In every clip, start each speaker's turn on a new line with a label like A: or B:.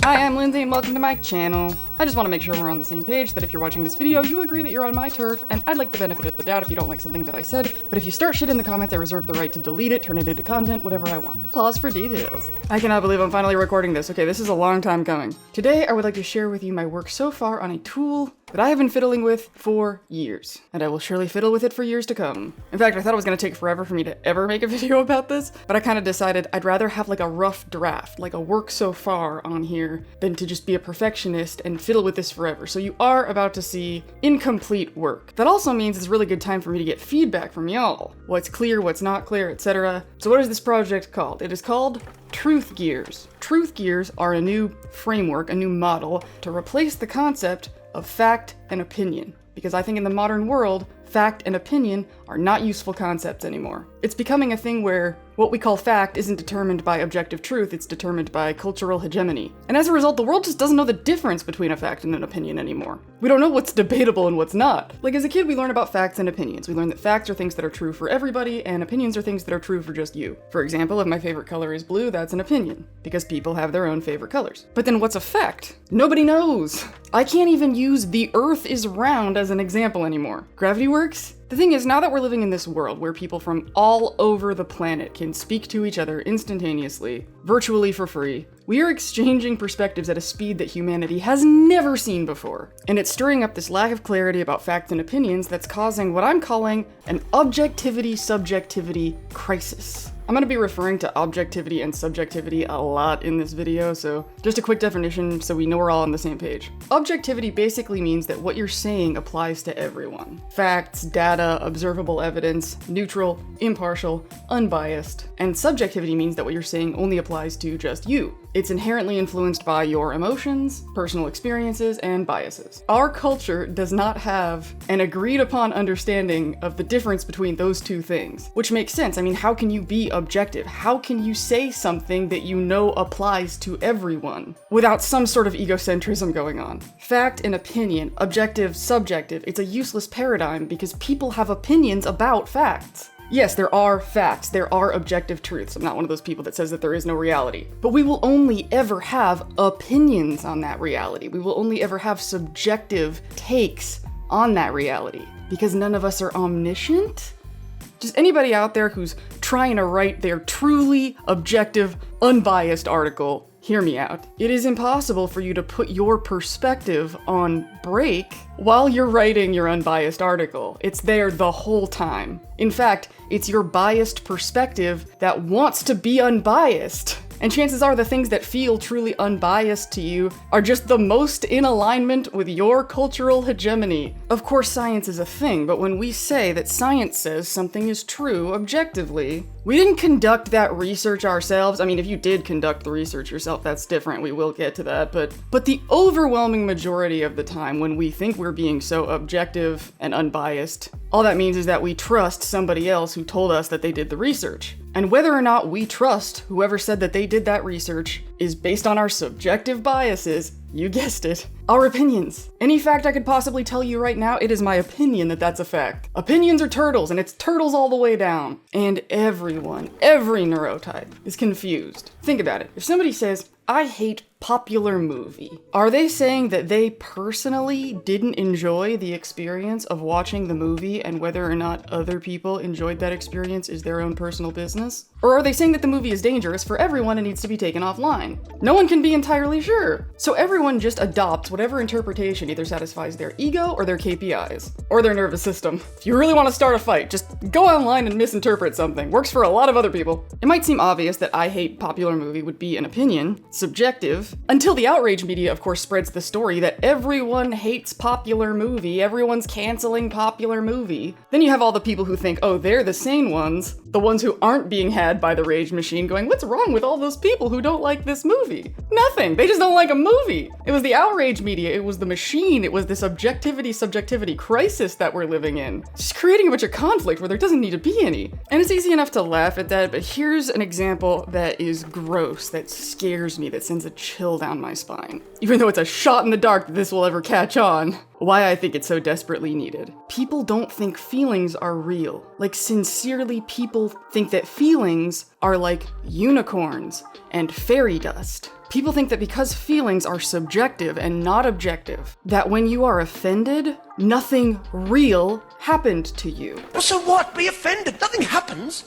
A: Hi, I'm Lindsay and welcome to my channel. I just want to make sure we're on the same page, that if you're watching this video, you agree that you're on my turf, and I'd like the benefit of the doubt if you don't like something that I said, but if you start shit in the comments, I reserve the right to delete it, turn it into content, whatever I want. Pause for details. I cannot believe I'm finally recording this. Okay, this is a long time coming. Today, I would like to share with you my work so far on a tool that I have been fiddling with for years, and I will surely fiddle with it for years to come. In fact, I thought it was going to take forever for me to ever make a video about this, but I kind of decided I'd rather have like a rough draft, like a work so far on here, than to just be a perfectionist and fiddle with this forever. So you are about to see incomplete work. That also means it's a really good time for me to get feedback from y'all. What's clear, what's not clear, etc. So what is this project called? It is called Truth Gears. Truth Gears are a new framework, a new model to replace the concept of fact and opinion. Because I think in the modern world, fact and opinion are not useful concepts anymore. It's becoming a thing where what we call fact isn't determined by objective truth, it's determined by cultural hegemony. And as a result, the world just doesn't know the difference between a fact and an opinion anymore. We don't know what's debatable and what's not. Like as a kid, we learn about facts and opinions. We learn that facts are things that are true for everybody, and opinions are things that are true for just you. For example, if my favorite color is blue, that's an opinion, because people have their own favorite colors. But then what's a fact? Nobody knows. I can't even use the Earth is round as an example anymore. Gravity works? The thing is, now that we're living in this world where people from all over the planet can speak to each other instantaneously, virtually for free, we are exchanging perspectives at a speed that humanity has never seen before. And it's stirring up this lack of clarity about facts and opinions that's causing what I'm calling an objectivity-subjectivity crisis. I'm going to be referring to objectivity and subjectivity a lot in this video, so just a quick definition so we know we're all on the same page. Objectivity basically means that what you're saying applies to everyone. Facts, data, observable evidence, neutral, impartial, unbiased. And subjectivity means that what you're saying only applies to just you. It's inherently influenced by your emotions, personal experiences, and biases. Our culture does not have an agreed upon understanding of the difference between those two things, which makes sense. I mean, how can you be objective? How can you say something that you know applies to everyone without some sort of egocentrism going on? Fact and opinion, objective, subjective, it's a useless paradigm because people have opinions about facts. Yes, there are facts, there are objective truths. I'm not one of those people that says that there is no reality. But we will only ever have opinions on that reality. We will only ever have subjective takes on that reality. Because none of us are omniscient? Just anybody out there who's trying to write their truly objective, unbiased article, hear me out. It is impossible for you to put your perspective on break while you're writing your unbiased article. It's there the whole time. In fact, it's your biased perspective that wants to be unbiased. And chances are the things that feel truly unbiased to you are just the most in alignment with your cultural hegemony. Of course, science is a thing, but when we say that science says something is true objectively, we didn't conduct that research ourselves. I mean, if you did conduct the research yourself, that's different. We will get to that. But the overwhelming majority of the time when we think we're being so objective and unbiased, all that means is that we trust somebody else who told us that they did the research. And whether or not we trust whoever said that they did that research is based on our subjective biases, you guessed it, our opinions. Any fact I could possibly tell you right now, it is my opinion that that's a fact. Opinions are turtles, and it's turtles all the way down. And everyone, every neurotype is confused. Think about it. If somebody says, I hate popular movie, are they saying that they personally didn't enjoy the experience of watching the movie and whether or not other people enjoyed that experience is their own personal business? Or are they saying that the movie is dangerous for everyone and needs to be taken offline? No one can be entirely sure. So everyone just adopts whatever interpretation either satisfies their ego or their KPIs, or their nervous system. If you really want to start a fight, just go online and misinterpret something. Works for a lot of other people. It might seem obvious that I hate popular movie would be an opinion, subjective, until the outrage media, of course, spreads the story that everyone hates popular movie, everyone's canceling popular movie. Then you have all the people who think, oh, they're the sane ones, the ones who aren't being had by the rage machine going, what's wrong with all those people who don't like this movie? Nothing, they just don't like a movie. It was the outrage media, it was the machine, it was this objectivity-subjectivity crisis that we're living in. It's just creating a bunch of conflict where there doesn't need to be any. And it's easy enough to laugh at that, but here's an example that is gross, that scares me, that sends a chill down my spine. Even though it's a shot in the dark that this will ever catch on. why I think it's so desperately needed. People don't think feelings are real. Like, sincerely, people think that feelings are like unicorns and fairy dust. People think that because feelings are subjective and not objective, that when you are offended, nothing real happened to you.
B: Well, so what? Be offended. Nothing happens.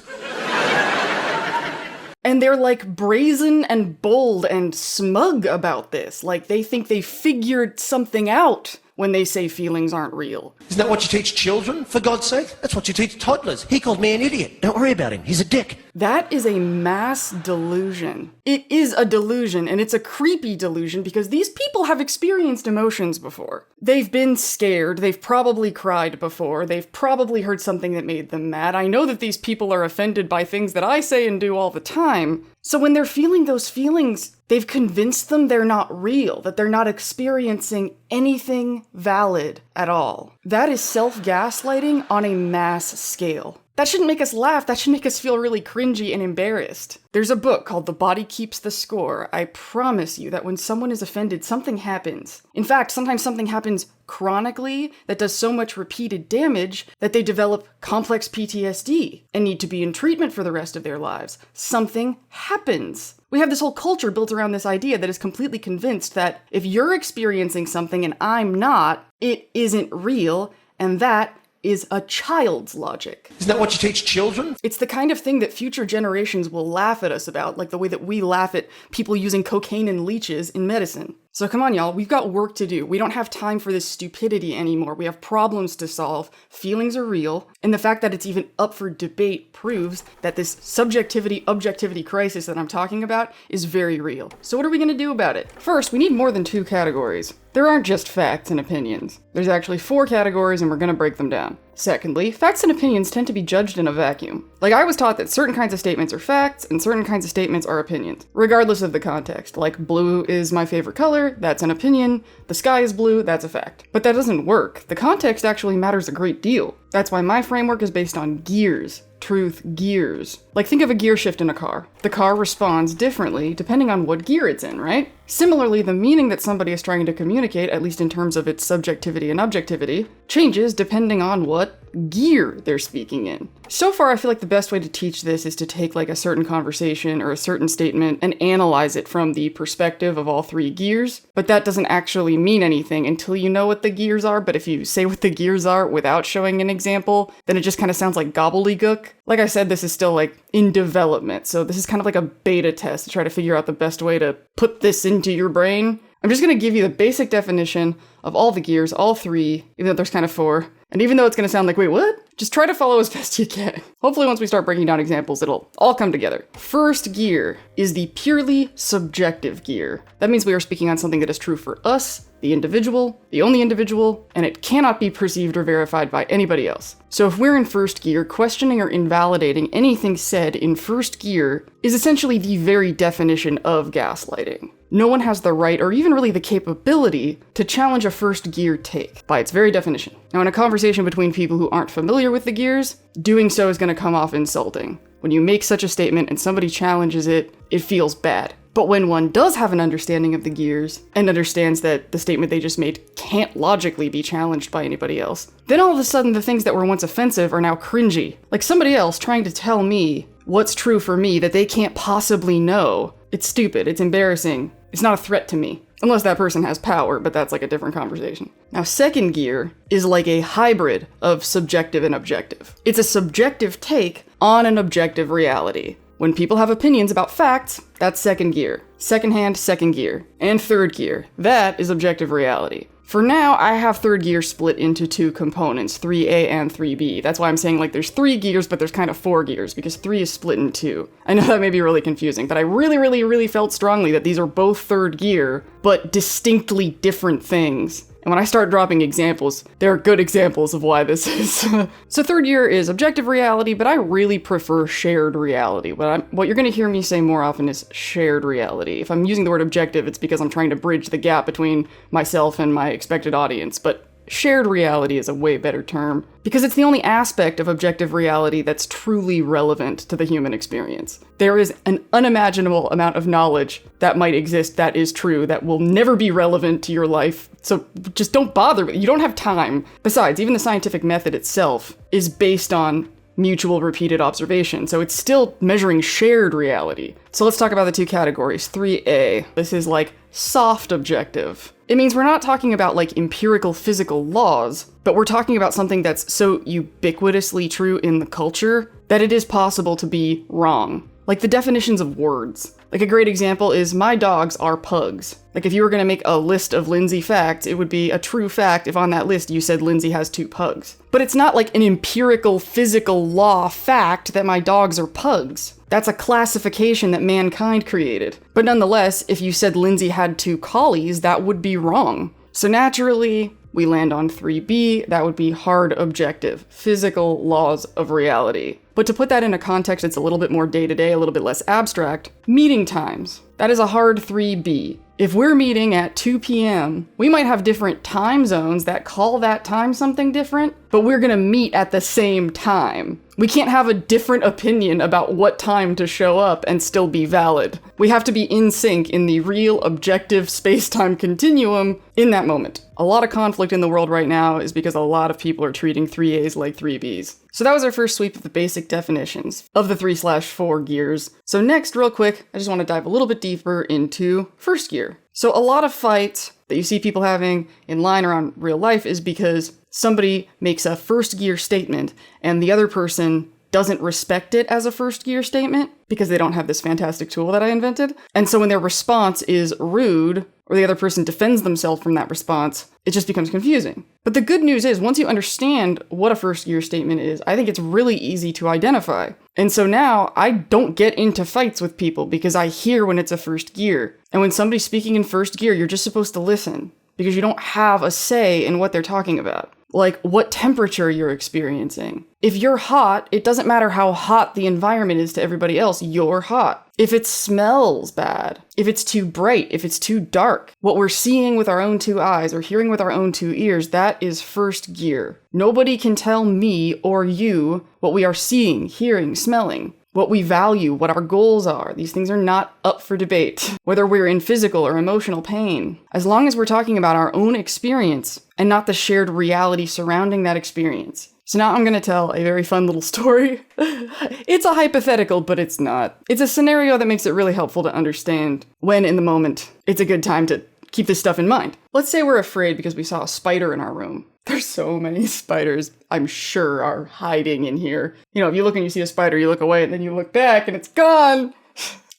A: And they're like brazen and bold and smug about this. Like, they think they figured something out when they say feelings aren't real.
B: Isn't that what you teach children, for God's sake? That's what you teach toddlers. He called me an idiot. Don't worry about him. He's a dick.
A: That is a mass delusion. It is a delusion, and it's a creepy delusion because these people have experienced emotions before. They've been scared, they've probably cried before, they've probably heard something that made them mad. I know that these people are offended by things that I say and do all the time. So when they're feeling those feelings, they've convinced them they're not real, that they're not experiencing anything valid at all. That is self-gaslighting on a mass scale. That shouldn't make us laugh, that should make us feel really cringy and embarrassed. There's a book called The Body Keeps the Score. I promise you that when someone is offended, something happens. In fact, sometimes something happens chronically that does so much repeated damage that they develop complex PTSD and need to be in treatment for the rest of their lives. Something happens. We have this whole culture built around this idea that is completely convinced that if you're experiencing something and I'm not, it isn't real, and that is a child's logic.
B: Isn't that what you teach children?
A: It's the kind of thing that future generations will laugh at us about, like the way that we laugh at people using cocaine and leeches in medicine. So come on, y'all, we've got work to do. We don't have time for this stupidity anymore. We have problems to solve. Feelings are real. And the fact that it's even up for debate proves that this subjectivity-objectivity crisis that I'm talking about is very real. So what are we going to do about it? First, we need more than 2 categories. There aren't just facts and opinions. There's actually 4 categories, and we're going to break them down. Secondly, facts and opinions tend to be judged in a vacuum. Like, I was taught that certain kinds of statements are facts and certain kinds of statements are opinions, regardless of the context. Like, blue is my favorite color, that's an opinion. The sky is blue, that's a fact. But that doesn't work. The context actually matters a great deal. That's why my framework is based on gears. Truth gears. Like, think of a gear shift in a car. The car responds differently depending on what gear it's in, right? Similarly, the meaning that somebody is trying to communicate, at least in terms of its subjectivity and objectivity, changes depending on what gear they're speaking in. So far, I feel like the best way to teach this is to take like a certain conversation or a certain statement and analyze it from the perspective of all 3 gears, but that doesn't actually mean anything until you know what the gears are. But if you say what the gears are without showing an example, then it just kind of sounds like gobbledygook. Like I said, this is still like in development, so this is kind of like a beta test to try to figure out the best way to put this into your brain. I'm just going to give you the basic definition of all the gears, all 3, even though there's kind of 4. And even though it's going to sound like, wait, what? Just try to follow as best you can. Hopefully once we start breaking down examples, it'll all come together. First gear is the purely subjective gear. That means we are speaking on something that is true for us, the individual, the only individual, and it cannot be perceived or verified by anybody else. So if we're in first gear, questioning or invalidating anything said in first gear is essentially the very definition of gaslighting. No one has the right or even really the capability to challenge a first gear take by its very definition. Now, in a conversation between people who aren't familiar with the gears, doing so is going to come off insulting. When you make such a statement and somebody challenges it, it feels bad. But when one does have an understanding of the gears and understands that the statement they just made can't logically be challenged by anybody else, then all of a sudden the things that were once offensive are now cringy. Like somebody else trying to tell me what's true for me that they can't possibly know. It's stupid, it's embarrassing, it's not a threat to me. Unless that person has power, but that's like a different conversation. Now, second gear is like a hybrid of subjective and objective. It's a subjective take on an objective reality. When people have opinions about facts, that's second gear. Second hand, second gear. And third gear, that is objective reality. For now, I have third gear split into 2 components, 3A and 3B. That's why I'm saying like there's 3 gears, but there's kind of 4 gears, because 3 is split in 2. I know that may be really confusing, but I really felt strongly that these are both third gear, but distinctly different things. And when I start dropping examples, there are good examples of why this is. So third gear is objective reality, but I really prefer shared reality. What you're going to hear me say more often is shared reality. If I'm using the word objective, it's because I'm trying to bridge the gap between myself and my expected audience. But shared reality is a way better term, because it's the only aspect of objective reality that's truly relevant to the human experience. There is an unimaginable amount of knowledge that might exist that is true, that will never be relevant to your life, so just don't bother with it. You don't have time. Besides, even the scientific method itself is based on mutual repeated observation, so it's still measuring shared reality. So let's talk about the two categories. 3A. This is like soft objective. It means we're not talking about like empirical physical laws, but we're talking about something that's so ubiquitously true in the culture that it is possible to be wrong. Like the definitions of words. Like a great example is my dogs are pugs. Like if you were going to make a list of Lindsay facts, it would be a true fact if on that list you said Lindsay has 2 pugs. But it's not like an empirical physical law fact that my dogs are pugs. That's a classification that mankind created. But nonetheless, if you said Lindsay had 2 collies, that would be wrong. So naturally, we land on 3B, that would be hard objective, physical laws of reality. But to put that into context, it's a little bit more day-to-day, a little bit less abstract. Meeting times. That is a hard 3B. If we're meeting at 2 p.m., we might have different time zones that call that time something different, but we're gonna meet at the same time. We can't have a different opinion about what time to show up and still be valid. We have to be in sync in the real objective space-time continuum in that moment. A lot of conflict in the world right now is because a lot of people are treating 3As like 3Bs. So that was our first sweep of the basic definitions of the 3/4 gears. So next, real quick, I just want to dive a little bit deeper into first gear. So a lot of fights that you see people having in line around real life is because somebody makes a first gear statement and the other person doesn't respect it as a first gear statement because they don't have this fantastic tool that I invented. And so when their response is rude, or the other person defends themselves from that response, it just becomes confusing. But the good news is, once you understand what a first gear statement is, I think it's really easy to identify. And so now, I don't get into fights with people because I hear when it's a first gear. And when somebody's speaking in first gear, you're just supposed to listen, because you don't have a say in what they're talking about. Like what temperature you're experiencing. If you're hot, it doesn't matter how hot the environment is to everybody else, you're hot. If it smells bad, if it's too bright, if it's too dark, what we're seeing with our own 2 eyes or hearing with our own 2 ears, that is first gear. Nobody can tell me or you what we are seeing, hearing, smelling, what we value, what our goals are. These things are not up for debate, whether we're in physical or emotional pain. As long as we're talking about our own experience and not the shared reality surrounding that experience. So now I'm going to tell a very fun little story. It's a hypothetical, but it's not. It's a scenario that makes it really helpful to understand when in the moment it's a good time to keep this stuff in mind. Let's say we're afraid because we saw a spider in our room. There's so many spiders, I'm sure, are hiding in here. You know, if you look and you see a spider, you look away and then you look back and it's gone.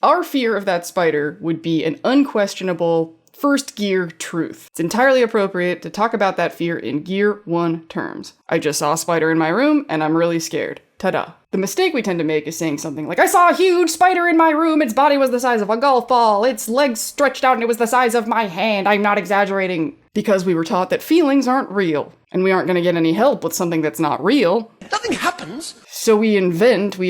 A: Our fear of that spider would be an unquestionable first gear truth. It's entirely appropriate to talk about that fear in gear 1 terms. I just saw a spider in my room and I'm really scared. Ta-da. The mistake we tend to make is saying something like, I saw a huge spider in my room, its body was the size of a golf ball, its legs stretched out and it was the size of my hand, I'm not exaggerating. Because we were taught that feelings aren't real, and we aren't going to get any help with something that's not real.
B: Nothing happens.
A: So we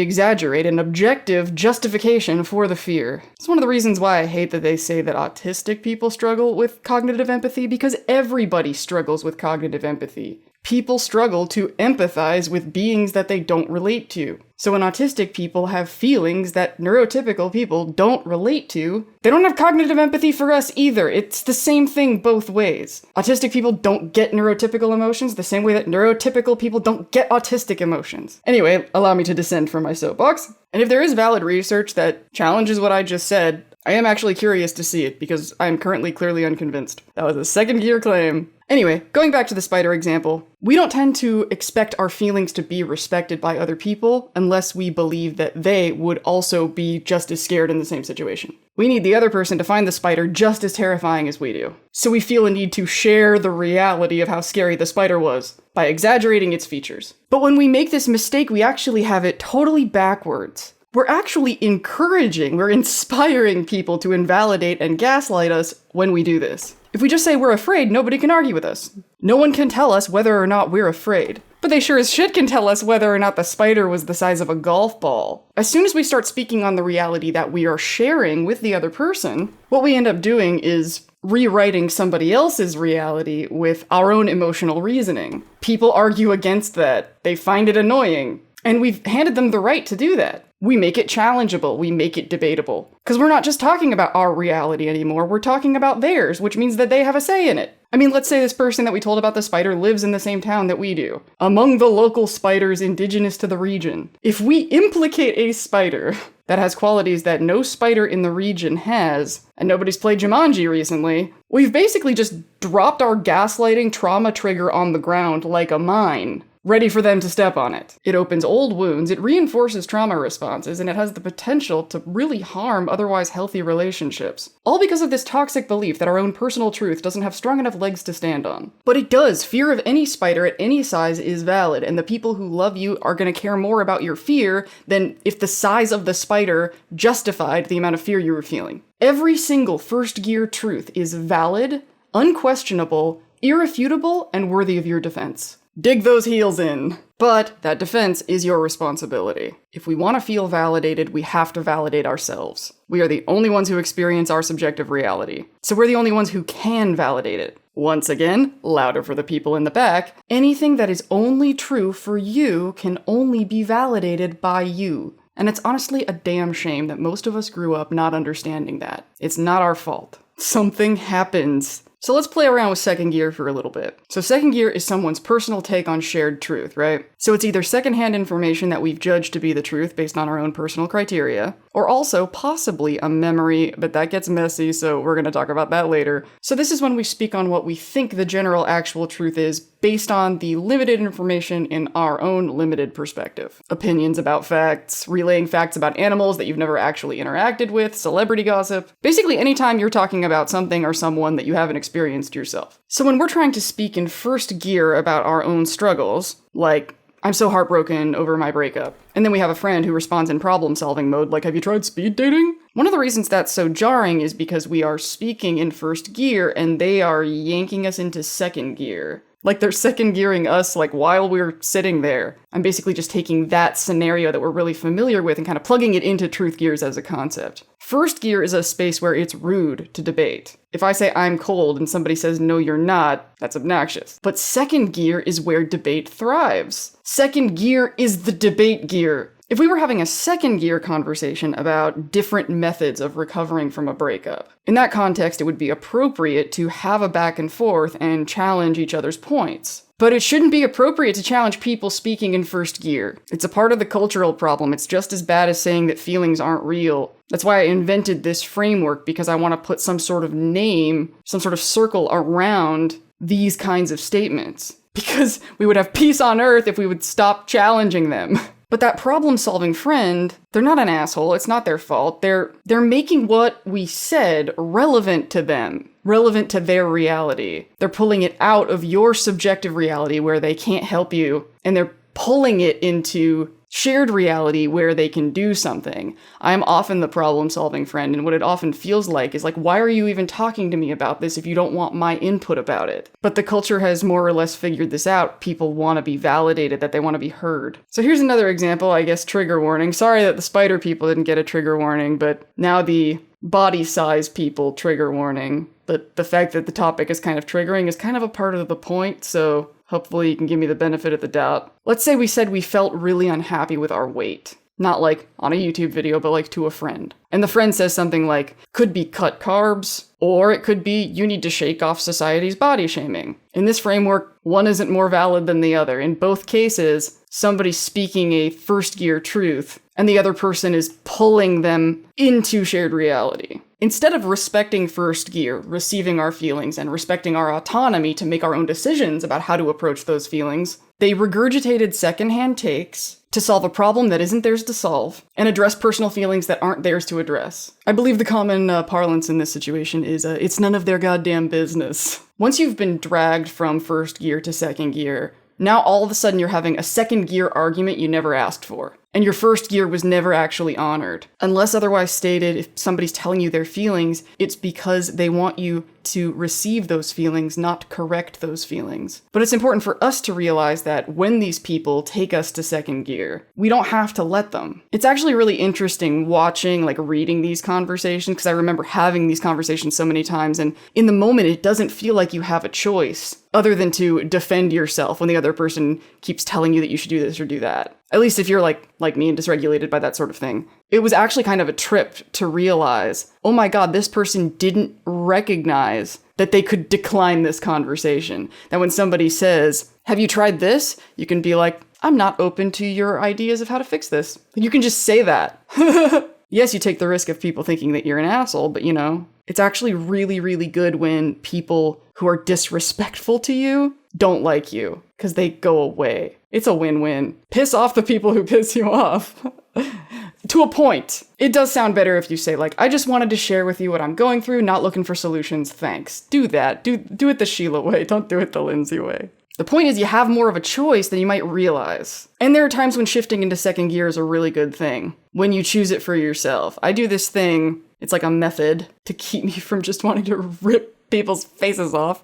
A: exaggerate an objective justification for the fear. It's one of the reasons why I hate that they say that autistic people struggle with cognitive empathy, because everybody struggles with cognitive empathy. People struggle to empathize with beings that they don't relate to. So when autistic people have feelings that neurotypical people don't relate to, they don't have cognitive empathy for us either. It's the same thing both ways. Autistic people don't get neurotypical emotions the same way that neurotypical people don't get autistic emotions. Anyway, allow me to descend from my soapbox. And if there is valid research that challenges what I just said, I am actually curious to see it, because I am currently clearly unconvinced. That was a second gear claim. Anyway, going back to the spider example, we don't tend to expect our feelings to be respected by other people unless we believe that they would also be just as scared in the same situation. We need the other person to find the spider just as terrifying as we do. So we feel a need to share the reality of how scary the spider was by exaggerating its features. But when we make this mistake, we actually have it totally backwards. We're actually we're inspiring people to invalidate and gaslight us when we do this. If we just say we're afraid, nobody can argue with us. No one can tell us whether or not we're afraid. But they sure as shit can tell us whether or not the spider was the size of a golf ball. As soon as we start speaking on the reality that we are sharing with the other person, what we end up doing is rewriting somebody else's reality with our own emotional reasoning. People argue against that. They find it annoying. And we've handed them the right to do that. We make it challengeable. We make it debatable. Because we're not just talking about our reality anymore. We're talking about theirs, which means that they have a say in it. I mean, let's say this person that we told about the spider lives in the same town that we do. Among the local spiders indigenous to the region. If we implicate a spider that has qualities that no spider in the region has, and nobody's played Jumanji recently, we've basically just dropped our gaslighting trauma trigger on the ground like a mine, ready for them to step on it. It opens old wounds, it reinforces trauma responses, and it has the potential to really harm otherwise healthy relationships. All because of this toxic belief that our own personal truth doesn't have strong enough legs to stand on. But it does. Fear of any spider at any size is valid, and the people who love you are going to care more about your fear than if the size of the spider justified the amount of fear you were feeling. Every single first gear truth is valid, unquestionable, irrefutable, and worthy of your defense. Dig those heels in. But that defense is your responsibility. If we want to feel validated, we have to validate ourselves. We are the only ones who experience our subjective reality. So we're the only ones who can validate it. Once again, louder for the people in the back, anything that is only true for you can only be validated by you. And it's honestly a damn shame that most of us grew up not understanding that. It's not our fault. Something happens. So let's play around with second gear for a little bit. So second gear is someone's personal take on shared truth, right? So it's either secondhand information that we've judged to be the truth based on our own personal criteria, or also possibly a memory, but that gets messy, so we're going to talk about that later. So this is when we speak on what we think the general actual truth is based on the limited information in our own limited perspective. Opinions about facts, relaying facts about animals that you've never actually interacted with, celebrity gossip. Basically anytime you're talking about something or someone that you haven't experienced yourself. So when we're trying to speak in first gear about our own struggles, like, I'm so heartbroken over my breakup, and then we have a friend who responds in problem-solving mode, like, have you tried speed dating? One of the reasons that's so jarring is because we are speaking in first gear, and they are yanking us into second gear. Like, they're second gearing us, like, while we're sitting there. I'm basically just taking that scenario that we're really familiar with and kind of plugging it into truth gears as a concept. First gear is a space where it's rude to debate. If I say I'm cold and somebody says no you're not, that's obnoxious. But second gear is where debate thrives. Second gear is the debate gear. If we were having a second gear conversation about different methods of recovering from a breakup, in that context it would be appropriate to have a back and forth and challenge each other's points. But it shouldn't be appropriate to challenge people speaking in first gear. It's a part of the cultural problem. It's just as bad as saying that feelings aren't real. That's why I invented this framework, because I want to put some sort of name, some sort of circle around these kinds of statements. Because we would have peace on earth if we would stop challenging them. But that problem-solving friend, they're not an asshole, it's not their fault. They're making what we said relevant to them, relevant to their reality. They're pulling it out of your subjective reality where they can't help you, and they're pulling it into shared reality where they can do something. I'm often the problem-solving friend, and what it often feels like is like, why are you even talking to me about this if you don't want my input about it? But the culture has more or less figured this out. People want to be validated, that they want to be heard. So here's another example, I guess, trigger warning. Sorry that the spider people didn't get a trigger warning, but now the body size people trigger warning. The fact that the topic is kind of triggering is kind of a part of the point, so hopefully you can give me the benefit of the doubt. Let's say we said we felt really unhappy with our weight. Not like on a YouTube video, but like to a friend. And the friend says something like, could be cut carbs, or it could be you need to shake off society's body shaming. In this framework, one isn't more valid than the other. In both cases, somebody's speaking a first gear truth, and the other person is pulling them into shared reality. Instead of respecting first gear, receiving our feelings, and respecting our autonomy to make our own decisions about how to approach those feelings, they regurgitated secondhand takes to solve a problem that isn't theirs to solve, and address personal feelings that aren't theirs to address. I believe the common parlance in this situation is, it's none of their goddamn business. Once you've been dragged from first gear to second gear, now all of a sudden you're having a second gear argument you never asked for. And your first gear was never actually honored. Unless otherwise stated, if somebody's telling you their feelings, it's because they want you to receive those feelings, not correct those feelings. But it's important for us to realize that when these people take us to second gear, we don't have to let them. It's actually really interesting watching, like reading these conversations, because I remember having these conversations so many times, and in the moment, it doesn't feel like you have a choice other than to defend yourself when the other person keeps telling you that you should do this or do that. At least if you're like me and dysregulated by that sort of thing. It was actually kind of a trip to realize, oh my God, this person didn't recognize that they could decline this conversation. That when somebody says, have you tried this? You can be like, I'm not open to your ideas of how to fix this. You can just say that. Yes, you take the risk of people thinking that you're an asshole, but it's actually really, really good when people who are disrespectful to you don't like you, because they go away. It's a win-win. Piss off the people who piss you off. To a point. It does sound better if you say, like, I just wanted to share with you what I'm going through, not looking for solutions, thanks. Do that. Do it the Sheila way, don't do it the Lindsay way. The point is you have more of a choice than you might realize. And there are times when shifting into second gear is a really good thing, when you choose it for yourself. I do this thing, it's like a method to keep me from just wanting to rip people's faces off.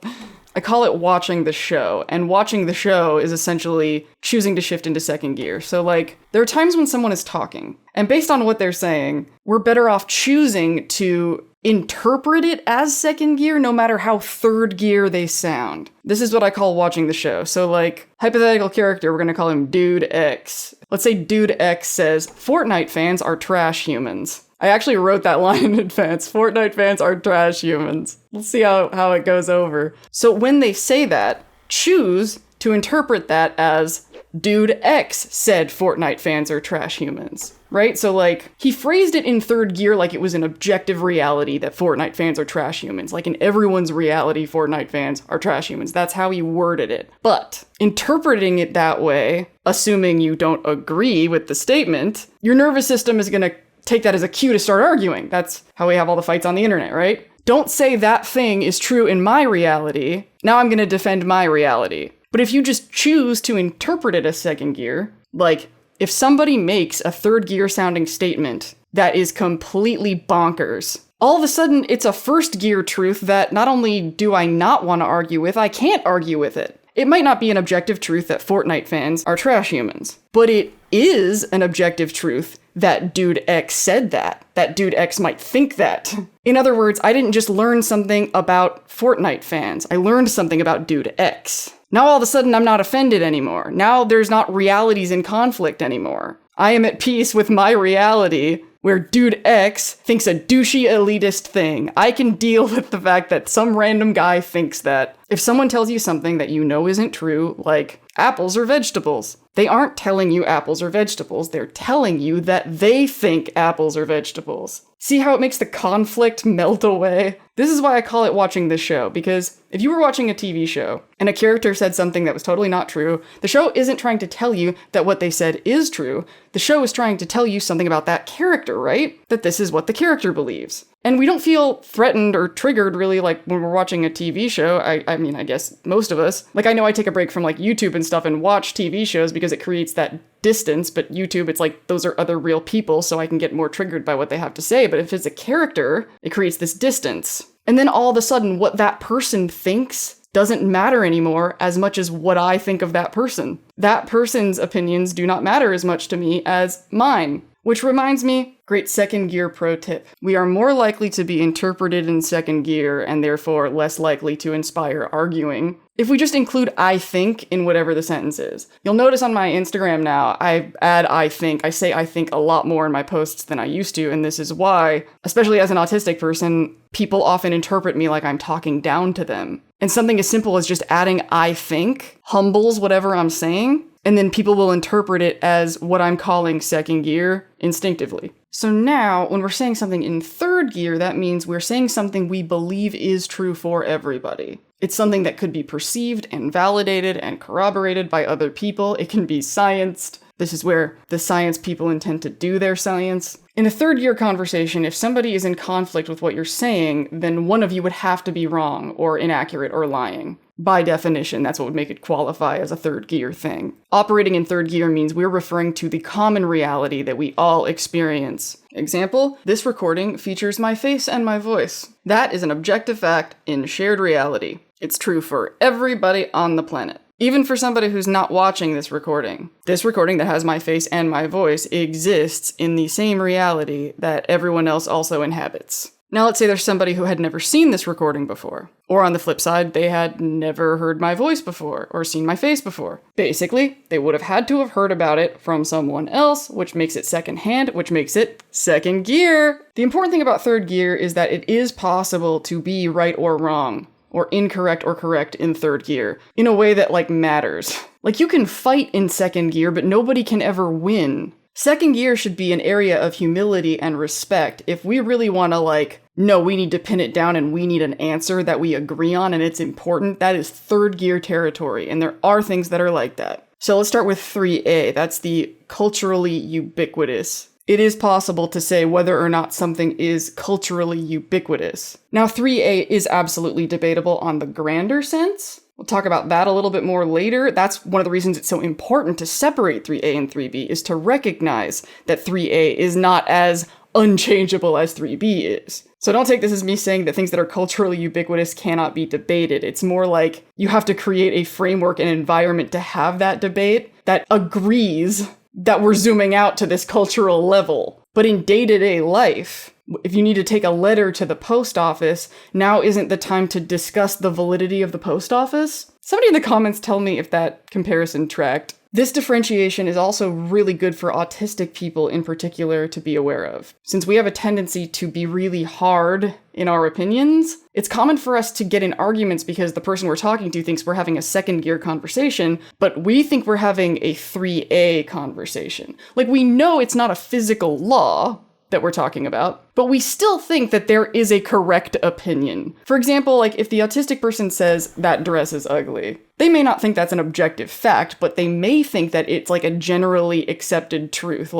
A: I call it watching the show, and watching the show is essentially choosing to shift into second gear. So like, there are times when someone is talking, and based on what they're saying, we're better off choosing to interpret it as second gear no matter how third gear they sound. This is what I call watching the show. So like, hypothetical character, we're gonna call him Dude X. Let's say Dude X says, Fortnite fans are trash humans. I actually wrote that line in advance. Fortnite fans are trash humans. Let's see how it goes over. So when they say that, choose to interpret that as Dude X said Fortnite fans are trash humans, right? So like, he phrased it in third gear like it was an objective reality that Fortnite fans are trash humans. Like in everyone's reality, Fortnite fans are trash humans. That's how he worded it. But interpreting it that way, assuming you don't agree with the statement, your nervous system is gonna take that as a cue to start arguing. That's how we have all the fights on the internet, right? Don't say that thing is true in my reality. Now I'm gonna defend my reality. But if you just choose to interpret it as second gear, like if somebody makes a third gear sounding statement that is completely bonkers, all of a sudden it's a first gear truth that not only do I not want to argue with, I can't argue with it. It might not be an objective truth that Fortnite fans are trash humans, but it is an objective truth that Dude X said that Dude X might think that. In other words, I didn't just learn something about Fortnite fans, I learned something about Dude X. Now all of a sudden I'm not offended anymore. Now there's not realities in conflict anymore. I am at peace with my reality, where Dude X thinks a douchey elitist thing. I can deal with the fact that some random guy thinks that. If someone tells you something that you know isn't true, like apples are vegetables, they aren't telling you apples are vegetables, they're telling you that they think apples are vegetables. See how it makes the conflict melt away? This is why I call it watching this show, because if you were watching a TV show and a character said something that was totally not true, the show isn't trying to tell you that what they said is true. The show is trying to tell you something about that character, right? That this is what the character believes. And we don't feel threatened or triggered really like when we're watching a TV show. I mean, I guess most of us. Like I know I take a break from like YouTube and stuff and watch TV shows because it creates that distance, but YouTube, it's like those are other real people, so I can get more triggered by what they have to say. But if it's a character, it creates this distance. And then all of a sudden, what that person thinks doesn't matter anymore as much as what I think of that person. That person's opinions do not matter as much to me as mine. Which reminds me, great second gear pro tip. We are more likely to be interpreted in second gear and therefore less likely to inspire arguing if we just include I think in whatever the sentence is. You'll notice on my Instagram now, I add I think. I say I think a lot more in my posts than I used to, and this is why, especially as an autistic person, people often interpret me like I'm talking down to them. And something as simple as just adding I think humbles whatever I'm saying, and then people will interpret it as what I'm calling second gear instinctively. So now, when we're saying something in third gear, that means we're saying something we believe is true for everybody. It's something that could be perceived and validated and corroborated by other people. It can be scienced. This is where the science people intend to do their science. In a third gear conversation, if somebody is in conflict with what you're saying, then one of you would have to be wrong or inaccurate or lying. By definition, that's what would make it qualify as a third gear thing. Operating in third gear means we're referring to the common reality that we all experience. Example, this recording features my face and my voice. That is an objective fact in shared reality. It's true for everybody on the planet. Even for somebody who's not watching this recording that has my face and my voice exists in the same reality that everyone else also inhabits. Now let's say there's somebody who had never seen this recording before. Or on the flip side, they had never heard my voice before or seen my face before. Basically, they would have had to have heard about it from someone else, which makes it secondhand, which makes it second gear. The important thing about third gear is that it is possible to be right or wrong, or incorrect or correct in third gear, in a way that, matters. You can fight in second gear, but nobody can ever win. Second gear should be an area of humility and respect. If we really want to, no, we need to pin it down and we need an answer that we agree on and it's important, that is third gear territory, and there are things that are like that. So let's start with 3A. That's the culturally ubiquitous. It is possible to say whether or not something is culturally ubiquitous. Now, 3A is absolutely debatable on the grander sense. We'll talk about that a little bit more later. That's one of the reasons it's so important to separate 3A and 3B, is to recognize that 3A is not as unchangeable as 3B is. So don't take this as me saying that things that are culturally ubiquitous cannot be debated. It's more like you have to create a framework and environment to have that debate that agrees that we're zooming out to this cultural level. But in day-to-day life, if you need to take a letter to the post office, now isn't the time to discuss the validity of the post office? Somebody in the comments tell me if that comparison tracked. This differentiation is also really good for autistic people in particular to be aware of. Since we have a tendency to be really hard in our opinions, it's common for us to get in arguments because the person we're talking to thinks we're having a second gear conversation, but we think we're having a 3A conversation. We know it's not a physical law that we're talking about, but we still think that there is a correct opinion. For example, if the autistic person says that dress is ugly, they may not think that's an objective fact, but they may think that it's a generally accepted truth.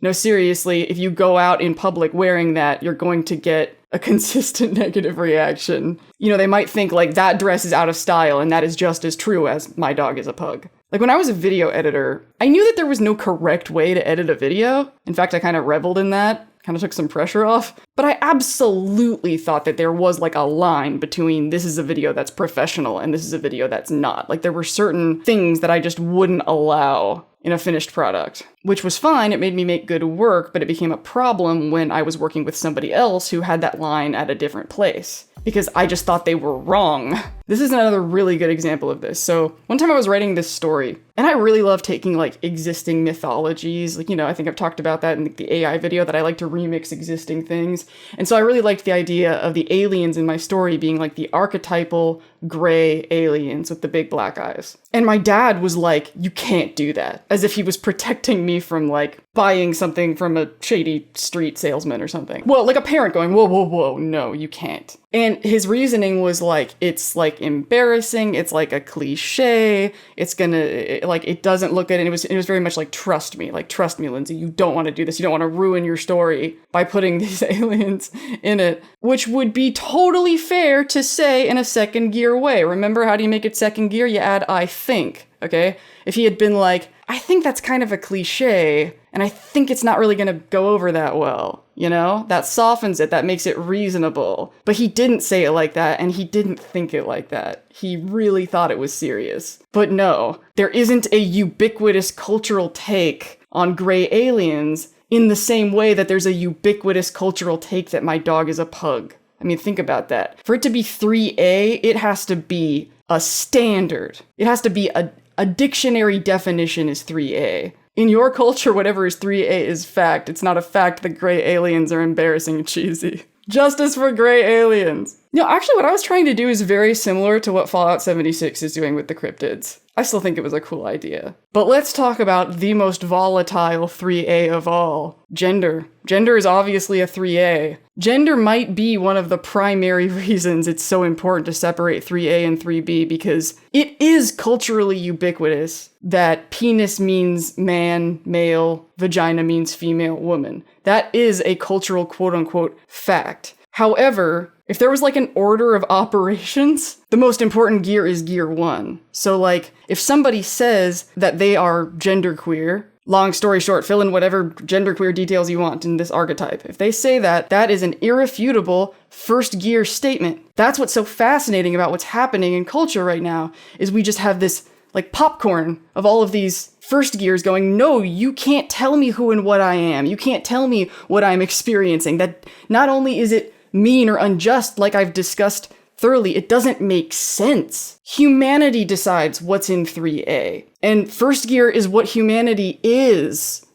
A: No, seriously, if you go out in public wearing that, you're going to get a consistent negative reaction. They might think that dress is out of style, and that is just as true as my dog is a pug. When I was a video editor, I knew that there was no correct way to edit a video. In fact, I kind of reveled in that. Kind of took some pressure off, but I absolutely thought that there was a line between this is a video that's professional and this is a video that's not. There were certain things that I just wouldn't allow in a finished product, which was fine. It made me make good work, but it became a problem when I was working with somebody else who had that line at a different place, because I just thought they were wrong. This is another really good example of this. So one time I was writing this story, and I really love taking existing mythologies. I think I've talked about that in the AI video, that I like to remix existing things. And so I really liked the idea of the aliens in my story being the archetypal gray aliens with the big black eyes. And my dad was like, you can't do that. As if he was protecting me from buying something from a shady street salesman or something. Well, a parent going, whoa, whoa, whoa, no, you can't. And his reasoning was it's embarrassing. It's a cliche. It's gonna, it doesn't look good. And it was very much trust me, Lindsay, you don't want to do this. You don't want to ruin your story by putting these aliens in it, which would be totally fair to say in a second gear way. Remember, how do you make it second gear? You add I think, okay? If he had been I think that's kind of a cliche, and I think it's not really going to go over that well, that softens it, that makes it reasonable. But he didn't say it like that, and he didn't think it like that. He really thought it was serious. But no, there isn't a ubiquitous cultural take on gray aliens in the same way that there's a ubiquitous cultural take that my dog is a pug. I mean, think about that. For it to be 3A, it has to be a standard. It has to be a dictionary definition is 3A. In your culture, whatever is 3A is fact. It's not a fact that gray aliens are embarrassing and cheesy. Justice for gray aliens. No, actually what I was trying to do is very similar to what Fallout 76 is doing with the cryptids. I still think it was a cool idea. But let's talk about the most volatile 3A of all. Gender. Gender is obviously a 3A. Gender might be one of the primary reasons it's so important to separate 3A and 3B because it is culturally ubiquitous that penis means man, male, vagina means female, woman. That is a cultural quote-unquote fact. However, if there was like an order of operations, the most important gear is gear 1. So like, if somebody says that they are genderqueer, long story short, fill in whatever genderqueer details you want in this archetype. If they say that, that is an irrefutable first gear statement. That's what's so fascinating about what's happening in culture right now, is we just have this like popcorn of all of these first gears going, no, you can't tell me who and what I am. You can't tell me what I'm experiencing. That not only is it mean or unjust, like I've discussed thoroughly, it doesn't make sense. Humanity decides what's in 3A. And first gear is what humanity is.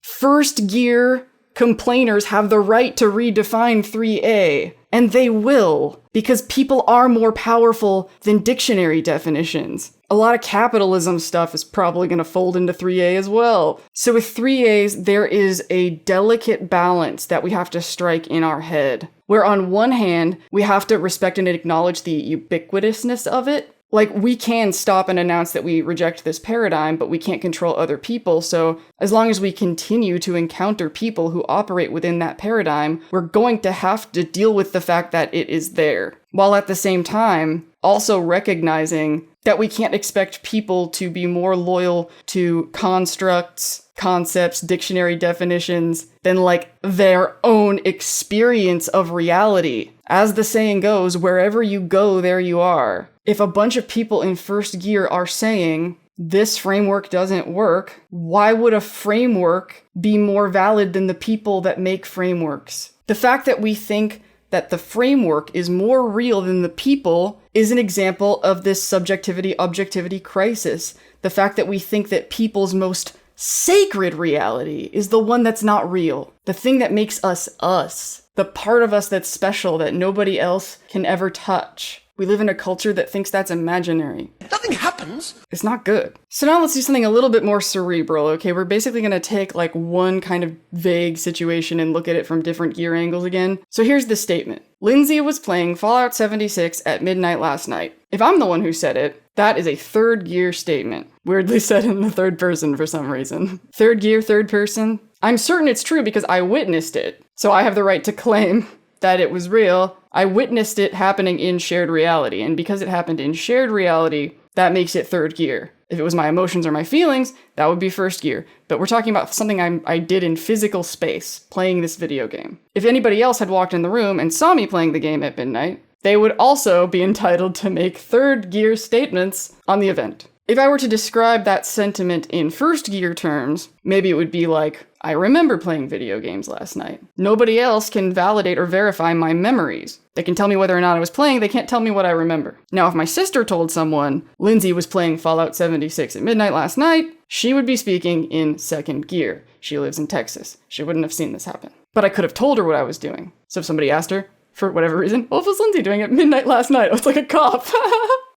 A: First gear complainers have the right to redefine 3A. And they will, because people are more powerful than dictionary definitions. A lot of capitalism stuff is probably going to fold into 3A as well. So with 3As, there is a delicate balance that we have to strike in our head, where on one hand, we have to respect and acknowledge the ubiquitousness of it. Like, we can stop and announce that we reject this paradigm, but we can't control other people. So as long as we continue to encounter people who operate within that paradigm, we're going to have to deal with the fact that it is there. While at the same time, also recognizing that we can't expect people to be more loyal to constructs, concepts, dictionary definitions than like their own experience of reality. As the saying goes, wherever you go, there you are. If a bunch of people in first gear are saying, this framework doesn't work, why would a framework be more valid than the people that make frameworks? The fact that we think that the framework is more real than the people is an example of this subjectivity-objectivity crisis. The fact that we think that people's most sacred reality is the one that's not real. The thing that makes us us. The part of us that's special that nobody else can ever touch. We live in a culture that thinks that's imaginary.
B: Nothing happens.
A: It's not good. So now let's do something a little bit more cerebral, okay? We're basically going to take like one kind of vague situation and look at it from different gear angles again. So here's the statement. Lindsay was playing Fallout 76 at midnight last night. If I'm the one who said it, that is a third gear statement. Weirdly said in the third person for some reason. Third gear, third person. I'm certain it's true because I witnessed it. So I have the right to claim that it was real. I witnessed it happening in shared reality, and because it happened in shared reality, that makes it third gear. If it was my emotions or my feelings, that would be first gear. But we're talking about something I did in physical space, playing this video game. If anybody else had walked in the room and saw me playing the game at midnight, they would also be entitled to make third gear statements on the event. If I were to describe that sentiment in first gear terms, maybe it would be like, I remember playing video games last night. Nobody else can validate or verify my memories. They can tell me whether or not I was playing, they can't tell me what I remember. Now, if my sister told someone Lindsay was playing Fallout 76 at midnight last night, she would be speaking in second gear. She lives in Texas. She wouldn't have seen this happen. But I could have told her what I was doing. So if somebody asked her, for whatever reason, what was Lindsay doing at midnight last night? I was like a cop.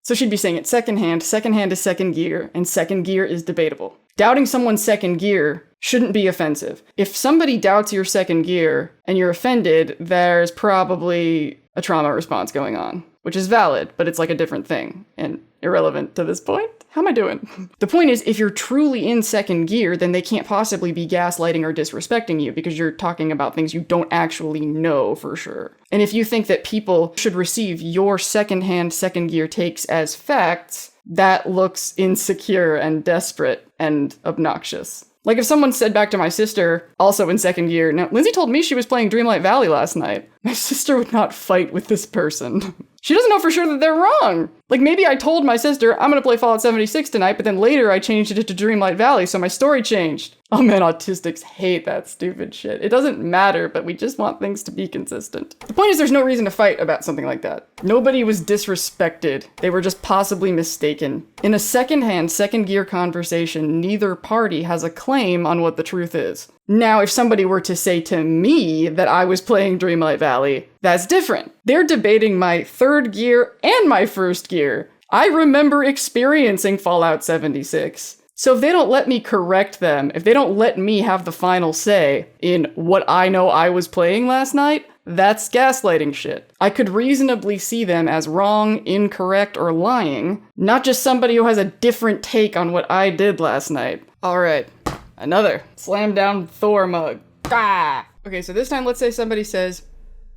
A: So she'd be saying it secondhand. Secondhand is second gear, and second gear is debatable. Doubting someone's second gear shouldn't be offensive. If somebody doubts your second gear and you're offended, there's probably a trauma response going on, which is valid, but it's like a different thing and irrelevant to this point. How am I doing? The point is, if you're truly in second gear, then they can't possibly be gaslighting or disrespecting you because you're talking about things you don't actually know for sure. And if you think that people should receive your secondhand second gear takes as facts, that looks insecure and desperate and obnoxious. Like if someone said back to my sister, also in second gear, now Lindsay told me she was playing Dreamlight Valley last night. My sister would not fight with this person. She doesn't know for sure that they're wrong. Like maybe I told my sister, I'm gonna play Fallout 76 tonight, but then later I changed it to Dreamlight Valley, so my story changed. Oh man, autistics hate that stupid shit. It doesn't matter, but we just want things to be consistent. The point is there's no reason to fight about something like that. Nobody was disrespected. They were just possibly mistaken. In a second-hand, second-gear conversation, neither party has a claim on what the truth is. Now, if somebody were to say to me that I was playing Dreamlight Valley, that's different. They're debating my third gear and my first gear. I remember experiencing Fallout 76. So if they don't let me correct them, if they don't let me have the final say in what I know I was playing last night, that's gaslighting shit. I could reasonably see them as wrong, incorrect, or lying, not just somebody who has a different take on what I did last night. Alright, another slam down Thor mug. Ah! Okay, so this time let's say somebody says,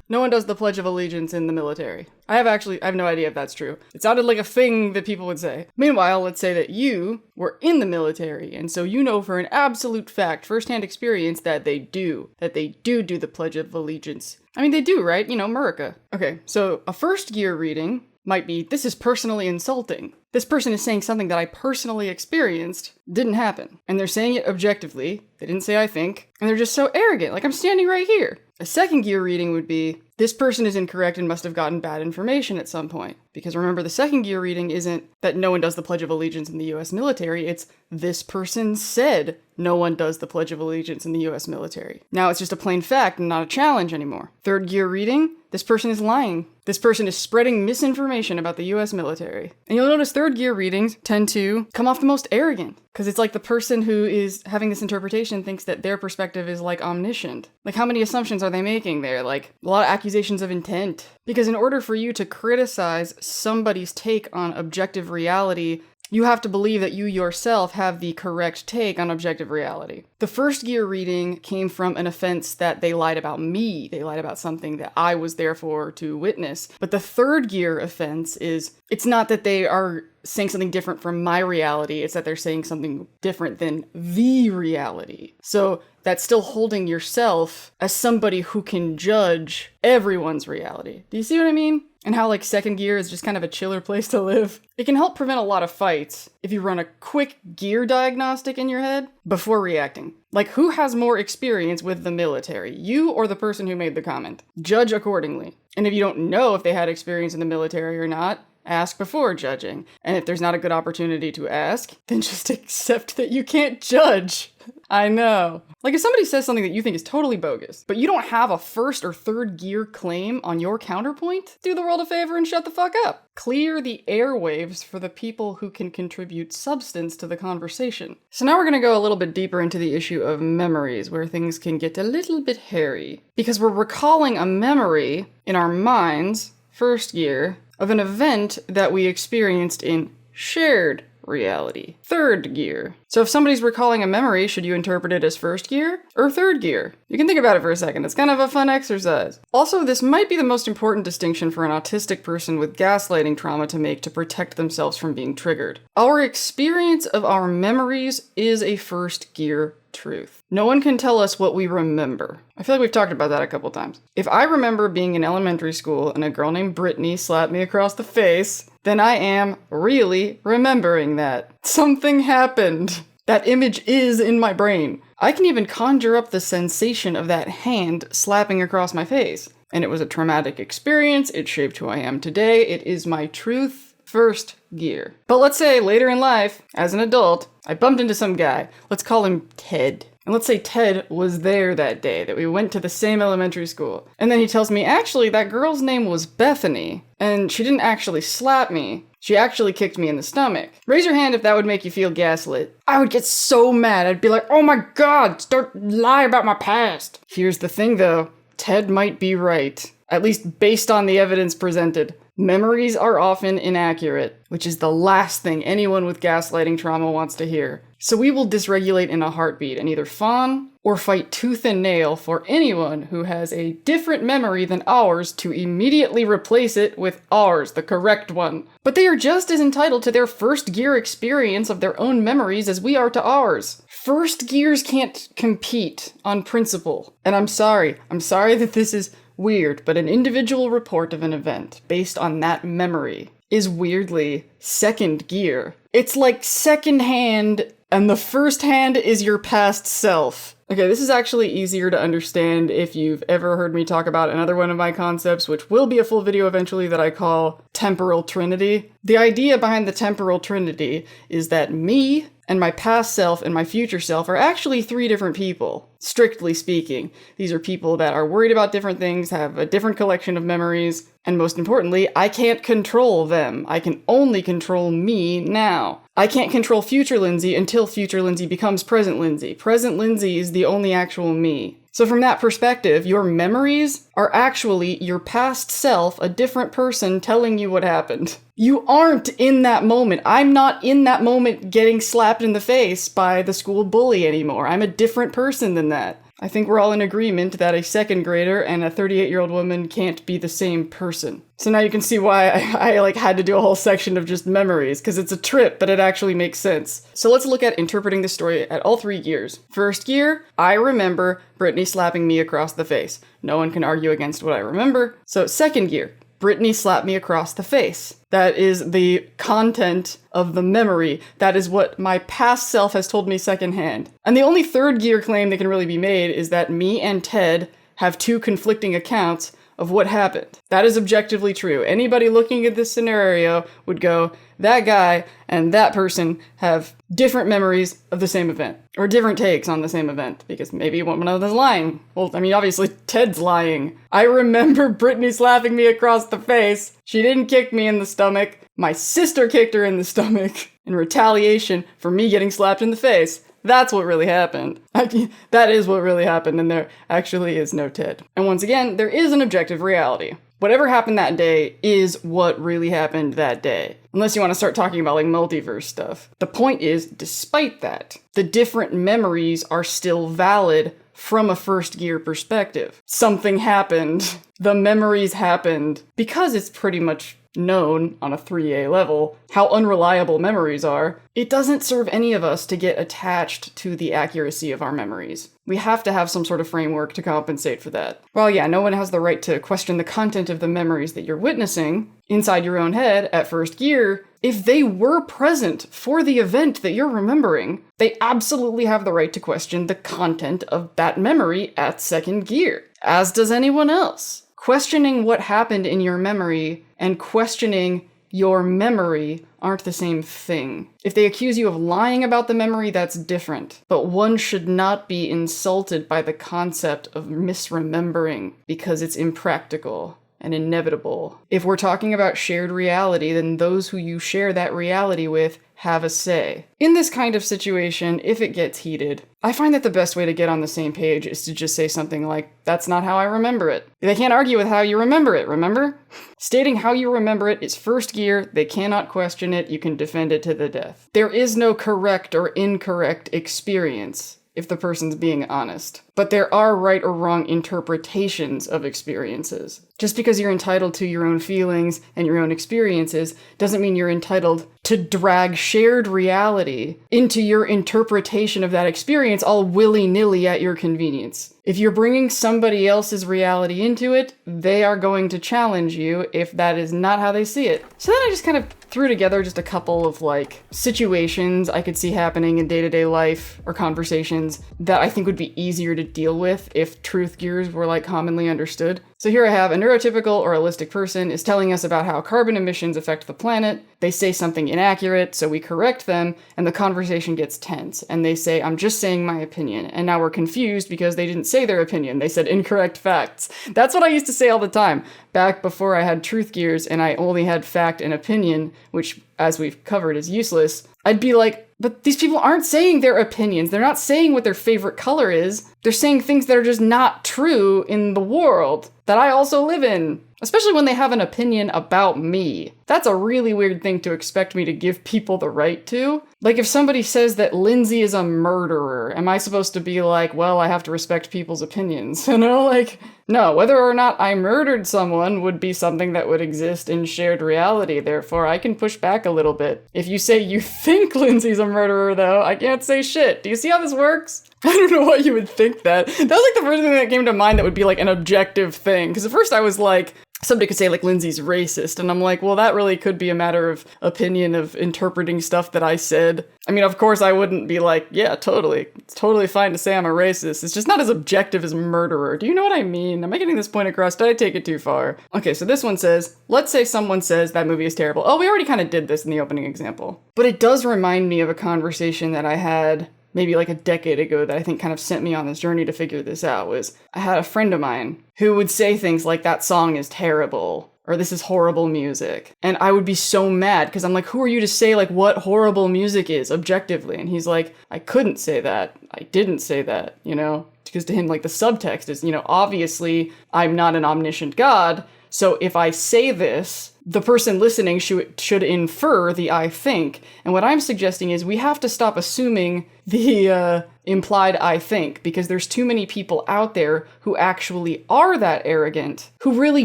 A: no one does the Pledge of Allegiance in the military. I have no idea if that's true. It sounded like a thing that people would say. Meanwhile, let's say that you were in the military, and so you know for an absolute fact, firsthand experience, that they do the Pledge of Allegiance. I mean, they do, right? You know, America. Okay, so a first gear reading might be, this is personally insulting. This person is saying something that I personally experienced didn't happen. And they're saying it objectively. They didn't say I think. And they're just so arrogant, like I'm standing right here. A second gear reading would be, this person is incorrect and must have gotten bad information at some point. Because remember, the second gear reading isn't that no one does the Pledge of Allegiance in the US military, it's this person said no one does the Pledge of Allegiance in the US military. Now it's just a plain fact and not a challenge anymore. Third gear reading, this person is lying. This person is spreading misinformation about the US military. And you'll notice third gear readings tend to come off the most arrogant. Because it's like the person who is having this interpretation thinks that their perspective is like omniscient. Like how many assumptions are they making there? Like a lot of accusations of intent. Because in order for you to criticize somebody's take on objective reality, you have to believe that you yourself have the correct take on objective reality. The first gear reading came from an offense that they lied about me. They lied about something that I was there for to witness. But the third gear offense is, it's not that they are saying something different from my reality, it's that they're saying something different than the reality. So that's still holding yourself as somebody who can judge everyone's reality. Do you see what I mean? And how like second gear is just kind of a chiller place to live. It can help prevent a lot of fights if you run a quick gear diagnostic in your head before reacting. Like who has more experience with the military, you or the person who made the comment? Judge accordingly. And if you don't know if they had experience in the military or not, ask before judging. And if there's not a good opportunity to ask, then just accept that you can't judge. I know. Like if somebody says something that you think is totally bogus, but you don't have a first or third gear claim on your counterpoint, do the world a favor and shut the fuck up. Clear the airwaves for the people who can contribute substance to the conversation. So now we're gonna go a little bit deeper into the issue of memories, where things can get a little bit hairy. Because we're recalling a memory in our minds, first gear, of an event that we experienced in shared reality, third gear. So if somebody's recalling a memory, should you interpret it as first gear or third gear? You can think about it for a second. It's kind of a fun exercise. Also, this might be the most important distinction for an autistic person with gaslighting trauma to make to protect themselves from being triggered. Our experience of our memories is a first gear truth. No one can tell us what we remember. I feel like we've talked about that a couple times. If I remember being in elementary school and a girl named Brittany slapped me across the face, then I am really remembering that. Something happened. That image is in my brain. I can even conjure up the sensation of that hand slapping across my face. And it was a traumatic experience. It shaped who I am today. It is my truth. First gear. But let's say later in life, as an adult, I bumped into some guy. Let's call him Ted. And let's say Ted was there that day, that we went to the same elementary school. And then he tells me, actually, that girl's name was Bethany. And she didn't actually slap me. She actually kicked me in the stomach. Raise your hand if that would make you feel gaslit. I would get so mad. I'd be like, oh my god, start lying about my past. Here's the thing though. Ted might be right. At least based on the evidence presented. Memories are often inaccurate, which is the last thing anyone with gaslighting trauma wants to hear. So we will dysregulate in a heartbeat and either fawn or fight tooth and nail for anyone who has a different memory than ours to immediately replace it with ours, the correct one. But they are just as entitled to their first gear experience of their own memories as we are to ours. First gears can't compete on principle. And I'm sorry that this is weird, but an individual report of an event based on that memory is weirdly second gear. It's like secondhand and the first hand is your past self. Okay, this is actually easier to understand if you've ever heard me talk about another one of my concepts, which will be a full video eventually, that I call temporal trinity. The idea behind the temporal trinity is that me and my past self and my future self are actually three different people, strictly speaking. These are people that are worried about different things, have a different collection of memories, and most importantly, I can't control them. I can only control me now. I can't control future Lindsay until future Lindsay becomes present Lindsay. Present Lindsay is the only actual me. So from that perspective, your memories are actually your past self, a different person telling you what happened. You aren't in that moment. I'm not in that moment getting slapped in the face by the school bully anymore. I'm a different person than that. I think we're all in agreement that a second grader and a 38-year-old woman can't be the same person. So now you can see why I had to do a whole section of just memories, because it's a trip, but it actually makes sense. So let's look at interpreting the story at all 3 gears. First gear, I remember Brittany slapping me across the face. No one can argue against what I remember. So second gear, Brittany slapped me across the face. That is the content of the memory. That is what my past self has told me secondhand. And the only third gear claim that can really be made is that me and Ted have two conflicting accounts of what happened. That is objectively true. Anybody looking at this scenario would go, that guy and that person have different memories of the same event, or different takes on the same event, because maybe one of them is lying. Well, I mean, obviously Ted's lying. I remember Brittany slapping me across the face. She didn't kick me in the stomach. My sister kicked her in the stomach in retaliation for me getting slapped in the face. That's what really happened. That is what really happened, and there actually is no Ted. And once again, there is an objective reality. Whatever happened that day is what really happened that day. Unless you want to start talking about like multiverse stuff. The point is, despite that, the different memories are still valid from a first gear perspective. Something happened. The memories happened. Because it's pretty much known on a 3A level how unreliable memories are, it doesn't serve any of us to get attached to the accuracy of our memories. We have to have some sort of framework to compensate for that. While yeah, no one has the right to question the content of the memories that you're witnessing inside your own head at first gear, if they were present for the event that you're remembering, they absolutely have the right to question the content of that memory at second gear, as does anyone else. Questioning what happened in your memory and questioning your memory aren't the same thing. If they accuse you of lying about the memory, that's different. But one should not be insulted by the concept of misremembering because it's impractical and inevitable. If we're talking about shared reality, then those who you share that reality with have a say. In this kind of situation, if it gets heated, I find that the best way to get on the same page is to just say something like, that's not how I remember it. They can't argue with how you remember it, remember? Stating how you remember it is first gear, they cannot question it, you can defend it to the death. There is no correct or incorrect experience, if the person's being honest. But there are right or wrong interpretations of experiences. Just because you're entitled to your own feelings and your own experiences doesn't mean you're entitled to drag shared reality into your interpretation of that experience all willy-nilly at your convenience. If you're bringing somebody else's reality into it, they are going to challenge you if that is not how they see it. So then I just kind of threw together just a couple of like situations I could see happening in day-to-day life or conversations that I think would be easier to deal with if truth gears were like commonly understood. So here I have a neurotypical or holistic person is telling us about how carbon emissions affect the planet. They say something inaccurate, so we correct them, and the conversation gets tense. And they say, I'm just saying my opinion. And now we're confused because they didn't say their opinion. They said incorrect facts. That's what I used to say all the time, back before I had truth gears and I only had fact and opinion, which, as we've covered, is useless. I'd be like, but these people aren't saying their opinions. They're not saying what their favorite color is. They're saying things that are just not true in the world that I also live in. Especially when they have an opinion about me. That's a really weird thing to expect me to give people the right to. Like if somebody says that Lindsay is a murderer, am I supposed to be like, well, I have to respect people's opinions? You know, like, no, whether or not I murdered someone would be something that would exist in shared reality. Therefore, I can push back a little bit. If you say you think Lindsay's a murderer, though, I can't say shit. Do you see how this works? I don't know why you would think that. That was like the first thing that came to mind that would be like an objective thing. Because at first I was like, somebody could say like Lindsay's racist, and I'm like, well, that really could be a matter of opinion, of interpreting stuff that I said. I mean, of course I wouldn't be like, yeah, totally. It's totally fine to say I'm a racist. It's just not as objective as murderer. Do you know what I mean? Am I getting this point across? Did I take it too far? Okay, so this one says, let's say someone says that movie is terrible. Oh, we already kind of did this in the opening example. But it does remind me of a conversation that I had maybe like a decade ago that I think kind of sent me on this journey to figure this out. Was I had a friend of mine who would say things like, that song is terrible, or this is horrible music. And I would be so mad because I'm like, who are you to say like what horrible music is objectively? And he's like, I couldn't say that. I didn't say that, you know, because to him, like the subtext is, you know, obviously I'm not an omniscient God. So if I say this, the person listening should infer the I think. And what I'm suggesting is we have to stop assuming the implied I think, because there's too many people out there who actually are that arrogant, who really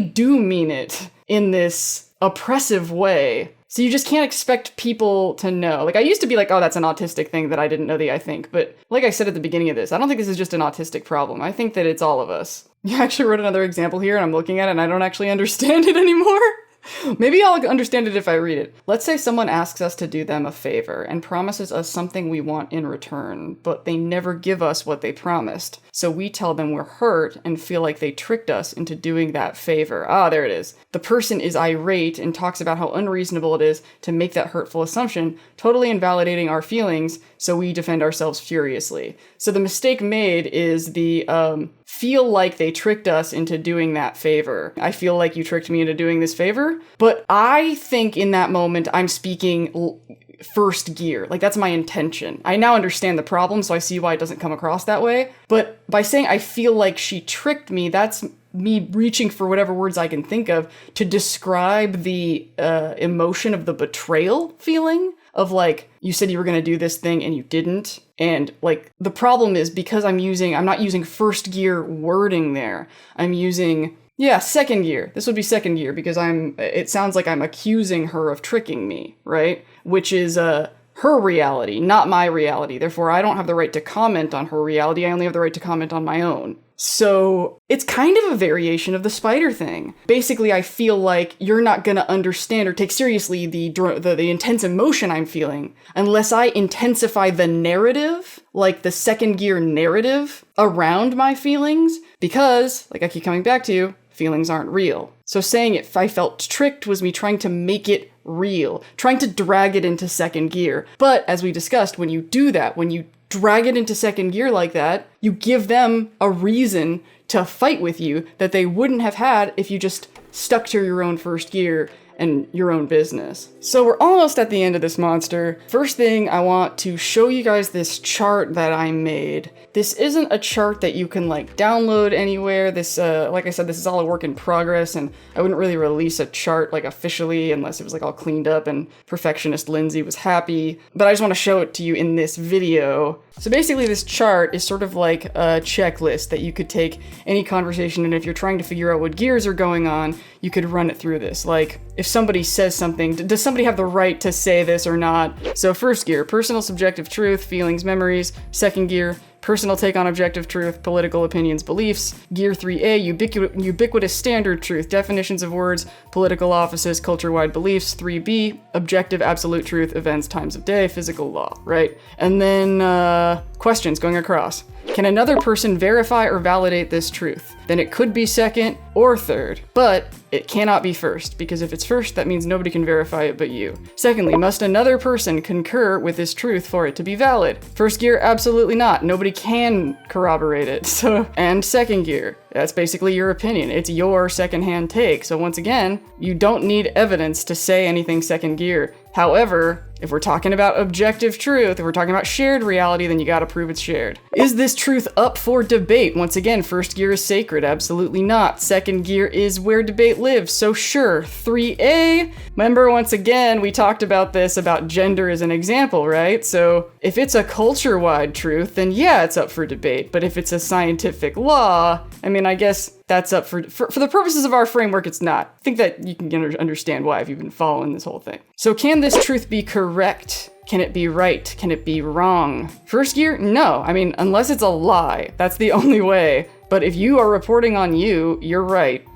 A: do mean it in this oppressive way. So you just can't expect people to know. Like, I used to be like, oh, that's an autistic thing that I didn't know the I think. But like I said at the beginning of this, I don't think this is just an autistic problem. I think that it's all of us. You actually wrote another example here, and I'm looking at it, and I don't actually understand it anymore. Maybe I'll understand it if I read it. Let's say someone asks us to do them a favor and promises us something we want in return, but they never give us what they promised. So we tell them we're hurt and feel like they tricked us into doing that favor. Ah, there it is. The person is irate and talks about how unreasonable it is to make that hurtful assumption, totally invalidating our feelings, so we defend ourselves furiously. So the mistake made is the feel like they tricked us into doing that favor. I feel like you tricked me into doing this favor, but I think in that moment I'm speaking first gear. Like, that's my intention. I now understand the problem, so I see why it doesn't come across that way. But by saying I feel like she tricked me, that's me reaching for whatever words I can think of to describe the emotion of the betrayal feeling. Of like, you said you were going to do this thing and you didn't. And like, the problem is because I'm not using first gear wording there. I'm using, second gear. This would be second gear because it sounds like I'm accusing her of tricking me, right? Which is her reality, not my reality. Therefore, I don't have the right to comment on her reality. I only have the right to comment on my own. So it's kind of a variation of the spider thing. Basically, I feel like you're not going to understand or take seriously the intense emotion I'm feeling unless I intensify the narrative, like the second gear narrative around my feelings, because, like I keep coming back to, feelings aren't real. So saying if I felt tricked was me trying to make it real, trying to drag it into second gear. But as we discussed, when you do that, when you drag it into second gear like that, you give them a reason to fight with you that they wouldn't have had if you just stuck to your own first gear and your own business. So we're almost at the end of this monster. First thing, I want to show you guys this chart that I made. This isn't a chart that you can like download anywhere. This, like I said, this is all a work in progress, and I wouldn't really release a chart like officially unless it was like all cleaned up and perfectionist Lindsay was happy. But I just want to show it to you in this video. So basically this chart is sort of like a checklist that you could take any conversation, and if you're trying to figure out what gears are going on, you could run it through this. Like, if somebody says something, does somebody have the right to say this or not? So first gear, personal subjective truth, feelings, memories. Second gear, personal take on objective truth, political opinions, beliefs. Gear 3A, ubiquitous standard truth, definitions of words, political offices, culture-wide beliefs. 3B, objective absolute truth, events, times of day, physical law, right? And then questions going across. Can another person verify or validate this truth? Then it could be second or third, but it cannot be first, because if it's first, that means nobody can verify it but you. Secondly, must another person concur with this truth for it to be valid? First gear, absolutely not. Nobody can corroborate it. So, and second gear, that's basically your opinion. It's your secondhand take. So once again, you don't need evidence to say anything second gear. However, if we're talking about objective truth, if we're talking about shared reality, then you gotta prove it's shared. Is this truth up for debate? Once again, first gear is sacred, absolutely not. Second gear is where debate lives, so sure. 3A, remember once again, we talked about this, about gender as an example, right? So if it's a culture-wide truth, then yeah, it's up for debate. But if it's a scientific law, I mean, I guess that's up for the purposes of our framework, it's not. I think that you can understand why if you've been following this whole thing. So can this truth be correct? Can it be right? Can it be wrong? First gear? No. I mean, unless it's a lie. That's the only way. But if you are reporting on you, you're right.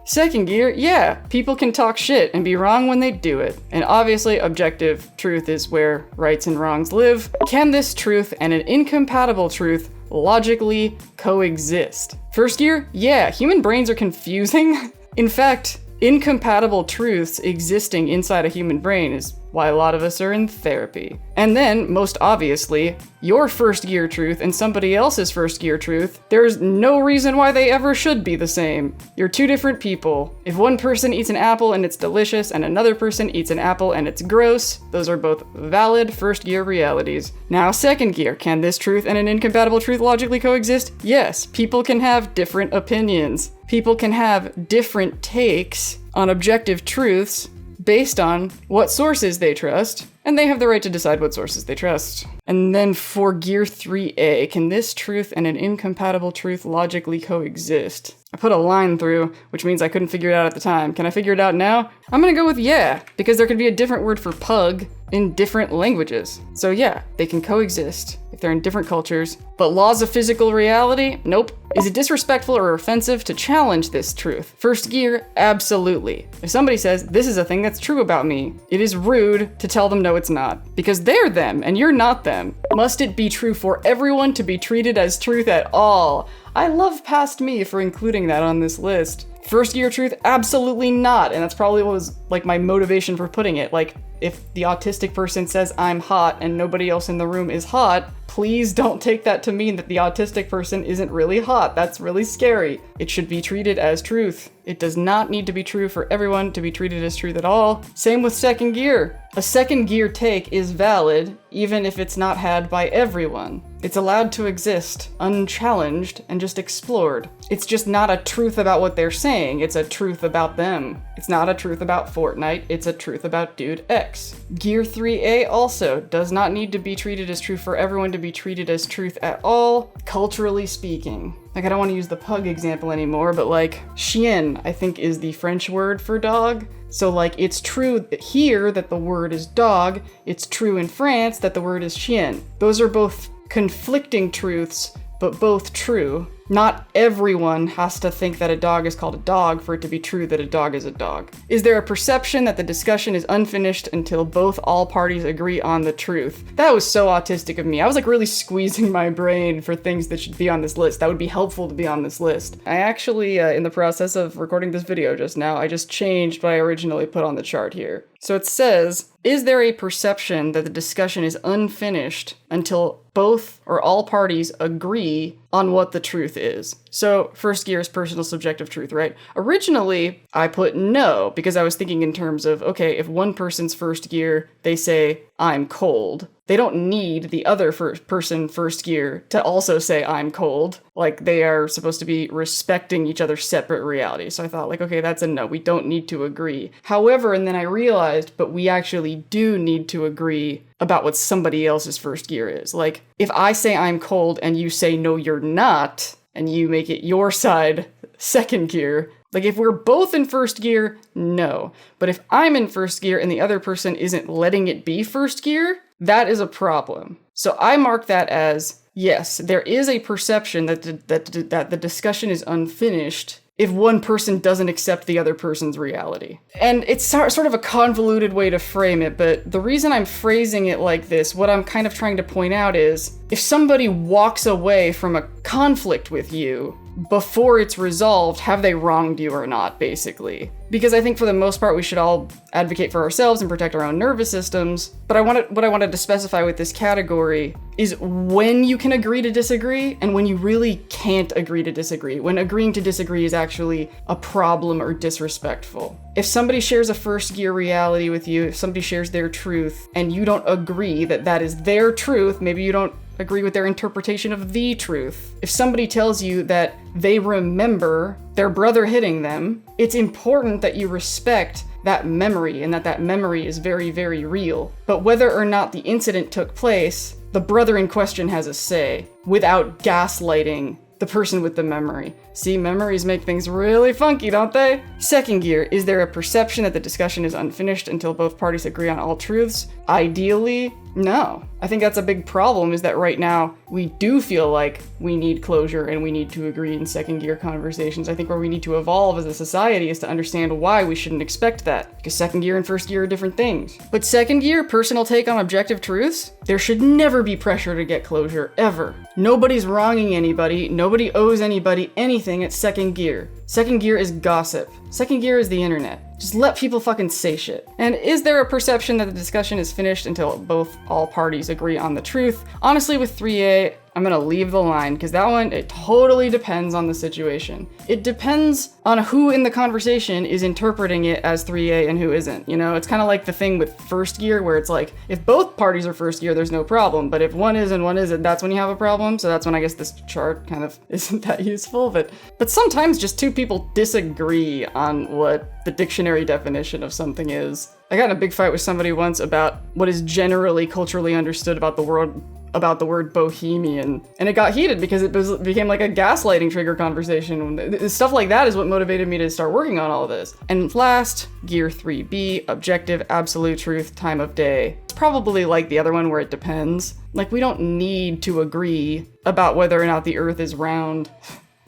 A: Second gear, yeah, people can talk shit and be wrong when they do it. And obviously, objective truth is where rights and wrongs live. Can this truth and an incompatible truth logically coexist? First gear, yeah, human brains are confusing. In fact, incompatible truths existing inside a human brain is why a lot of us are in therapy. And then, most obviously, your first gear truth and somebody else's first gear truth, there's no reason why they ever should be the same. You're two different people. If one person eats an apple and it's delicious and another person eats an apple and it's gross, those are both valid first gear realities. Now, second gear, can this truth and an incompatible truth logically coexist? Yes, people can have different opinions. People can have different takes on objective truths based on what sources they trust, and they have the right to decide what sources they trust. And then for gear 3A, can this truth and an incompatible truth logically coexist? I put a line through, which means I couldn't figure it out at the time. Can I figure it out now? I'm gonna go with yeah, because there could be a different word for pug in different languages. So yeah, they can coexist if they're in different cultures. But laws of physical reality? Nope. Is it disrespectful or offensive to challenge this truth? First gear, absolutely. If somebody says, this is a thing that's true about me, it is rude to tell them no it's not, because they're them and you're not them. Must it be true for everyone to be treated as truth at all? I love past me for including that on this list. First gear truth, absolutely not. And that's probably what was like my motivation for putting it. Like, if the autistic person says I'm hot and nobody else in the room is hot, please don't take that to mean that the autistic person isn't really hot. That's really scary. It should be treated as truth. It does not need to be true for everyone to be treated as truth at all. Same with second gear. A second gear take is valid, even if it's not had by everyone. It's allowed to exist, unchallenged, and just explored. It's just not a truth about what they're saying, it's a truth about them. It's not a truth about Fortnite, it's a truth about Dude X. Gear 3A also does not need to be treated as true for everyone to be treated as truth at all, culturally speaking. Like, I don't want to use the pug example anymore, but like, chien, I think, is the French word for dog. So like, it's true here that the word is dog, it's true in France that the word is chien. Those are both conflicting truths, but both true. Not everyone has to think that a dog is called a dog for it to be true that a dog is a dog. Is there a perception that the discussion is unfinished until all parties agree on the truth? That was so autistic of me. I was like really squeezing my brain for things that should be on this list. That would be helpful to be on this list. I actually, in the process of recording this video just now, I just changed what I originally put on the chart here. So it says, is there a perception that the discussion is unfinished until both or all parties agree on what the truth is? So first gear is personal subjective truth, right? Originally, I put no, because I was thinking in terms of, okay, if one person's first gear, they say, I'm cold. They don't need the other person first gear to also say I'm cold. Like, they are supposed to be respecting each other's separate realities. So I thought, like, okay, that's a no. We don't need to agree. However, and then I realized, but we actually do need to agree about what somebody else's first gear is. Like, if I say I'm cold and you say no, you're not, and you make it your side second gear, like, if we're both in first gear, no. But if I'm in first gear and the other person isn't letting it be first gear, that is a problem. So I mark that as, yes, there is a perception that the discussion is unfinished if one person doesn't accept the other person's reality. And it's sort of a convoluted way to frame it, but the reason I'm phrasing it like this, what I'm kind of trying to point out is, if somebody walks away from a conflict with you before it's resolved, have they wronged you or not, basically? Because I think for the most part, we should all advocate for ourselves and protect our own nervous systems. But what I wanted to specify with this category is when you can agree to disagree and when you really can't agree to disagree, when agreeing to disagree is actually a problem or disrespectful. If somebody shares a first gear reality with you, if somebody shares their truth and you don't agree that that is their truth, maybe you don't agree with their interpretation of the truth. If somebody tells you that they remember their brother hitting them, it's important that you respect that memory and that memory is very, very real. But whether or not the incident took place, the brother in question has a say without gaslighting the person with the memory. See, memories make things really funky, don't they? Second gear, is there a perception that the discussion is unfinished until both parties agree on all truths? Ideally, no. I think that's a big problem, is that right now we do feel like we need closure and we need to agree in second gear conversations. I think where we need to evolve as a society is to understand why we shouldn't expect that, because second gear and first gear are different things. But second gear, personal take on objective truths, there should never be pressure to get closure, ever. Nobody's wronging anybody, nobody owes anybody anything at second gear. Second gear is gossip. Second gear is the internet. Just let people fucking say shit. And is there a perception that the discussion is finished until all parties agree on the truth? Honestly, with 3A, I'm gonna leave the line, because that one, it totally depends on the situation. It depends on who in the conversation is interpreting it as 3A and who isn't. You know, it's kind of like the thing with first gear, where it's like, if both parties are first gear, there's no problem. But if one is and one isn't, that's when you have a problem. So that's when I guess this chart kind of isn't that useful. But sometimes just two people disagree on what the dictionary definition of something is. I got in a big fight with somebody once about what is generally culturally understood about the word bohemian, and it got heated because it became like a gaslighting trigger conversation. Stuff like that is what motivated me to start working on all this. And last, gear 3B, objective, absolute truth, time of day. It's probably like the other one where it depends. Like, we don't need to agree about whether or not the earth is round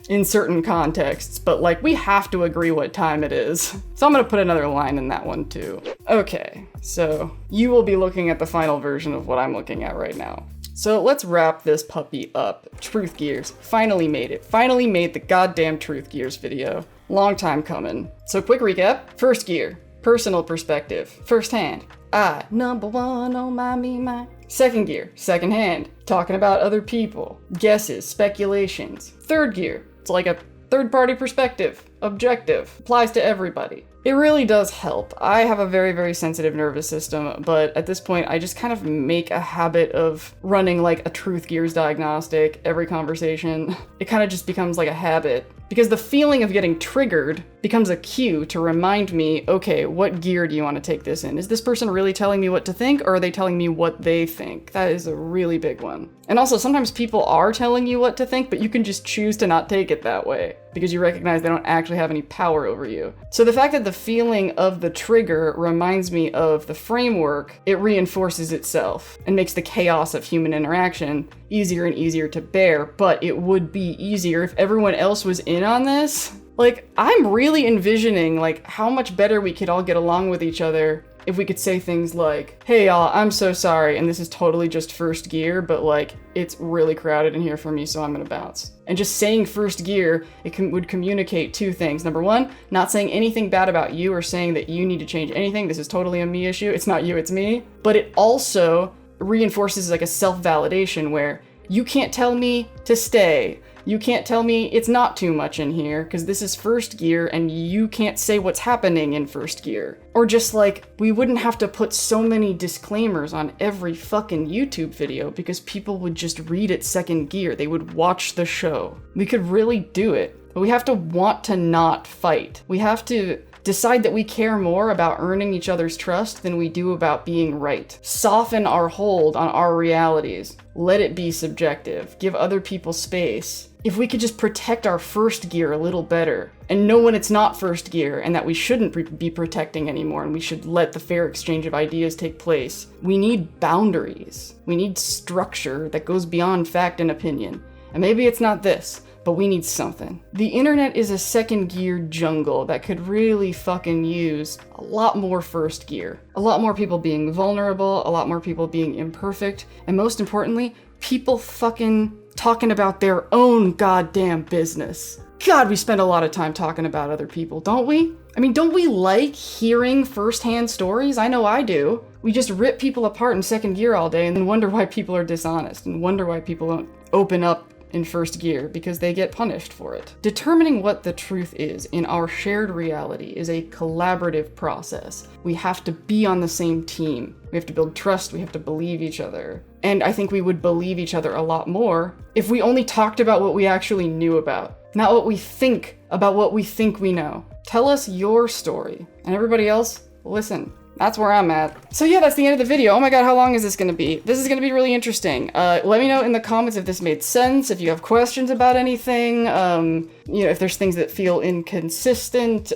A: in certain contexts, but like, we have to agree what time it is. So I'm gonna put another line in that one too. Okay, so you will be looking at the final version of what I'm looking at right now. So let's wrap this puppy up. Truth Gears. Finally made it. Finally made the goddamn Truth Gears video. Long time coming. So quick recap. First gear. Personal perspective. First hand. I, number one, oh my. Second gear. Second hand. Talking about other people. Guesses. Speculations. Third gear. It's like a third-party perspective. Objective. Applies to everybody. It really does help. I have a very, very sensitive nervous system, but at this point, I just kind of make a habit of running like a Truth Gears diagnostic every conversation. It kind of just becomes like a habit, because the feeling of getting triggered becomes a cue to remind me, okay, what gear do you want to take this in? Is this person really telling me what to think, or are they telling me what they think? That is a really big one. And also, sometimes people are telling you what to think, but you can just choose to not take it that way, because you recognize they don't actually have any power over you. So the fact that the feeling of the trigger reminds me of the framework, it reinforces itself and makes the chaos of human interaction easier and easier to bear. But it would be easier if everyone else was in on this. Like, I'm really envisioning like how much better we could all get along with each other if we could say things like, hey y'all, I'm so sorry, and this is totally just first gear, but like, it's really crowded in here for me, so I'm gonna bounce. And just saying first gear, would communicate two things. Number one, not saying anything bad about you or saying that you need to change anything. This is totally a me issue. It's not you, it's me. But it also reinforces like a self-validation where you can't tell me to stay. You can't tell me it's not too much in here, because this is first gear and you can't say what's happening in first gear. Or just like, we wouldn't have to put so many disclaimers on every fucking YouTube video because people would just read it second gear. They would watch the show. We could really do it. But we have to want to not fight. We have to decide that we care more about earning each other's trust than we do about being right. Soften our hold on our realities. Let it be subjective. Give other people space. If we could just protect our first gear a little better and know when it's not first gear and that we shouldn't be protecting anymore and we should let the fair exchange of ideas take place. We need boundaries. We need structure that goes beyond fact and opinion. And maybe it's not this, but we need something. The internet is a second gear jungle that could really fucking use a lot more first gear. A lot more people being vulnerable, a lot more people being imperfect, and most importantly, people fucking talking about their own goddamn business. God, we spend a lot of time talking about other people, don't we? I mean, don't we like hearing firsthand stories? I know I do. We just rip people apart in second gear all day and then wonder why people are dishonest and wonder why people don't open up in first gear because they get punished for it. Determining what the truth is in our shared reality is a collaborative process. We have to be on the same team. We have to build trust. We have to believe each other. And I think we would believe each other a lot more if we only talked about what we actually knew about, not what we think about what we think we know. Tell us your story, and everybody else, listen. That's where I'm at. So yeah, that's the end of the video. Oh my god, how long is this gonna be? This is gonna be really interesting. Let me know in the comments if this made sense, if you have questions about anything, you know, if there's things that feel inconsistent.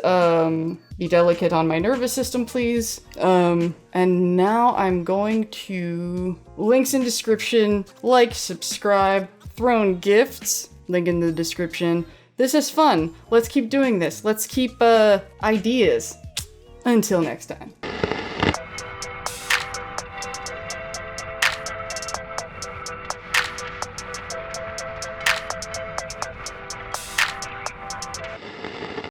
A: Be delicate on my nervous system, please. And now I'm going to... links in description, like, subscribe, thrown gifts, link in the description. This is fun. Let's keep doing this. Let's keep, ideas. Until next time.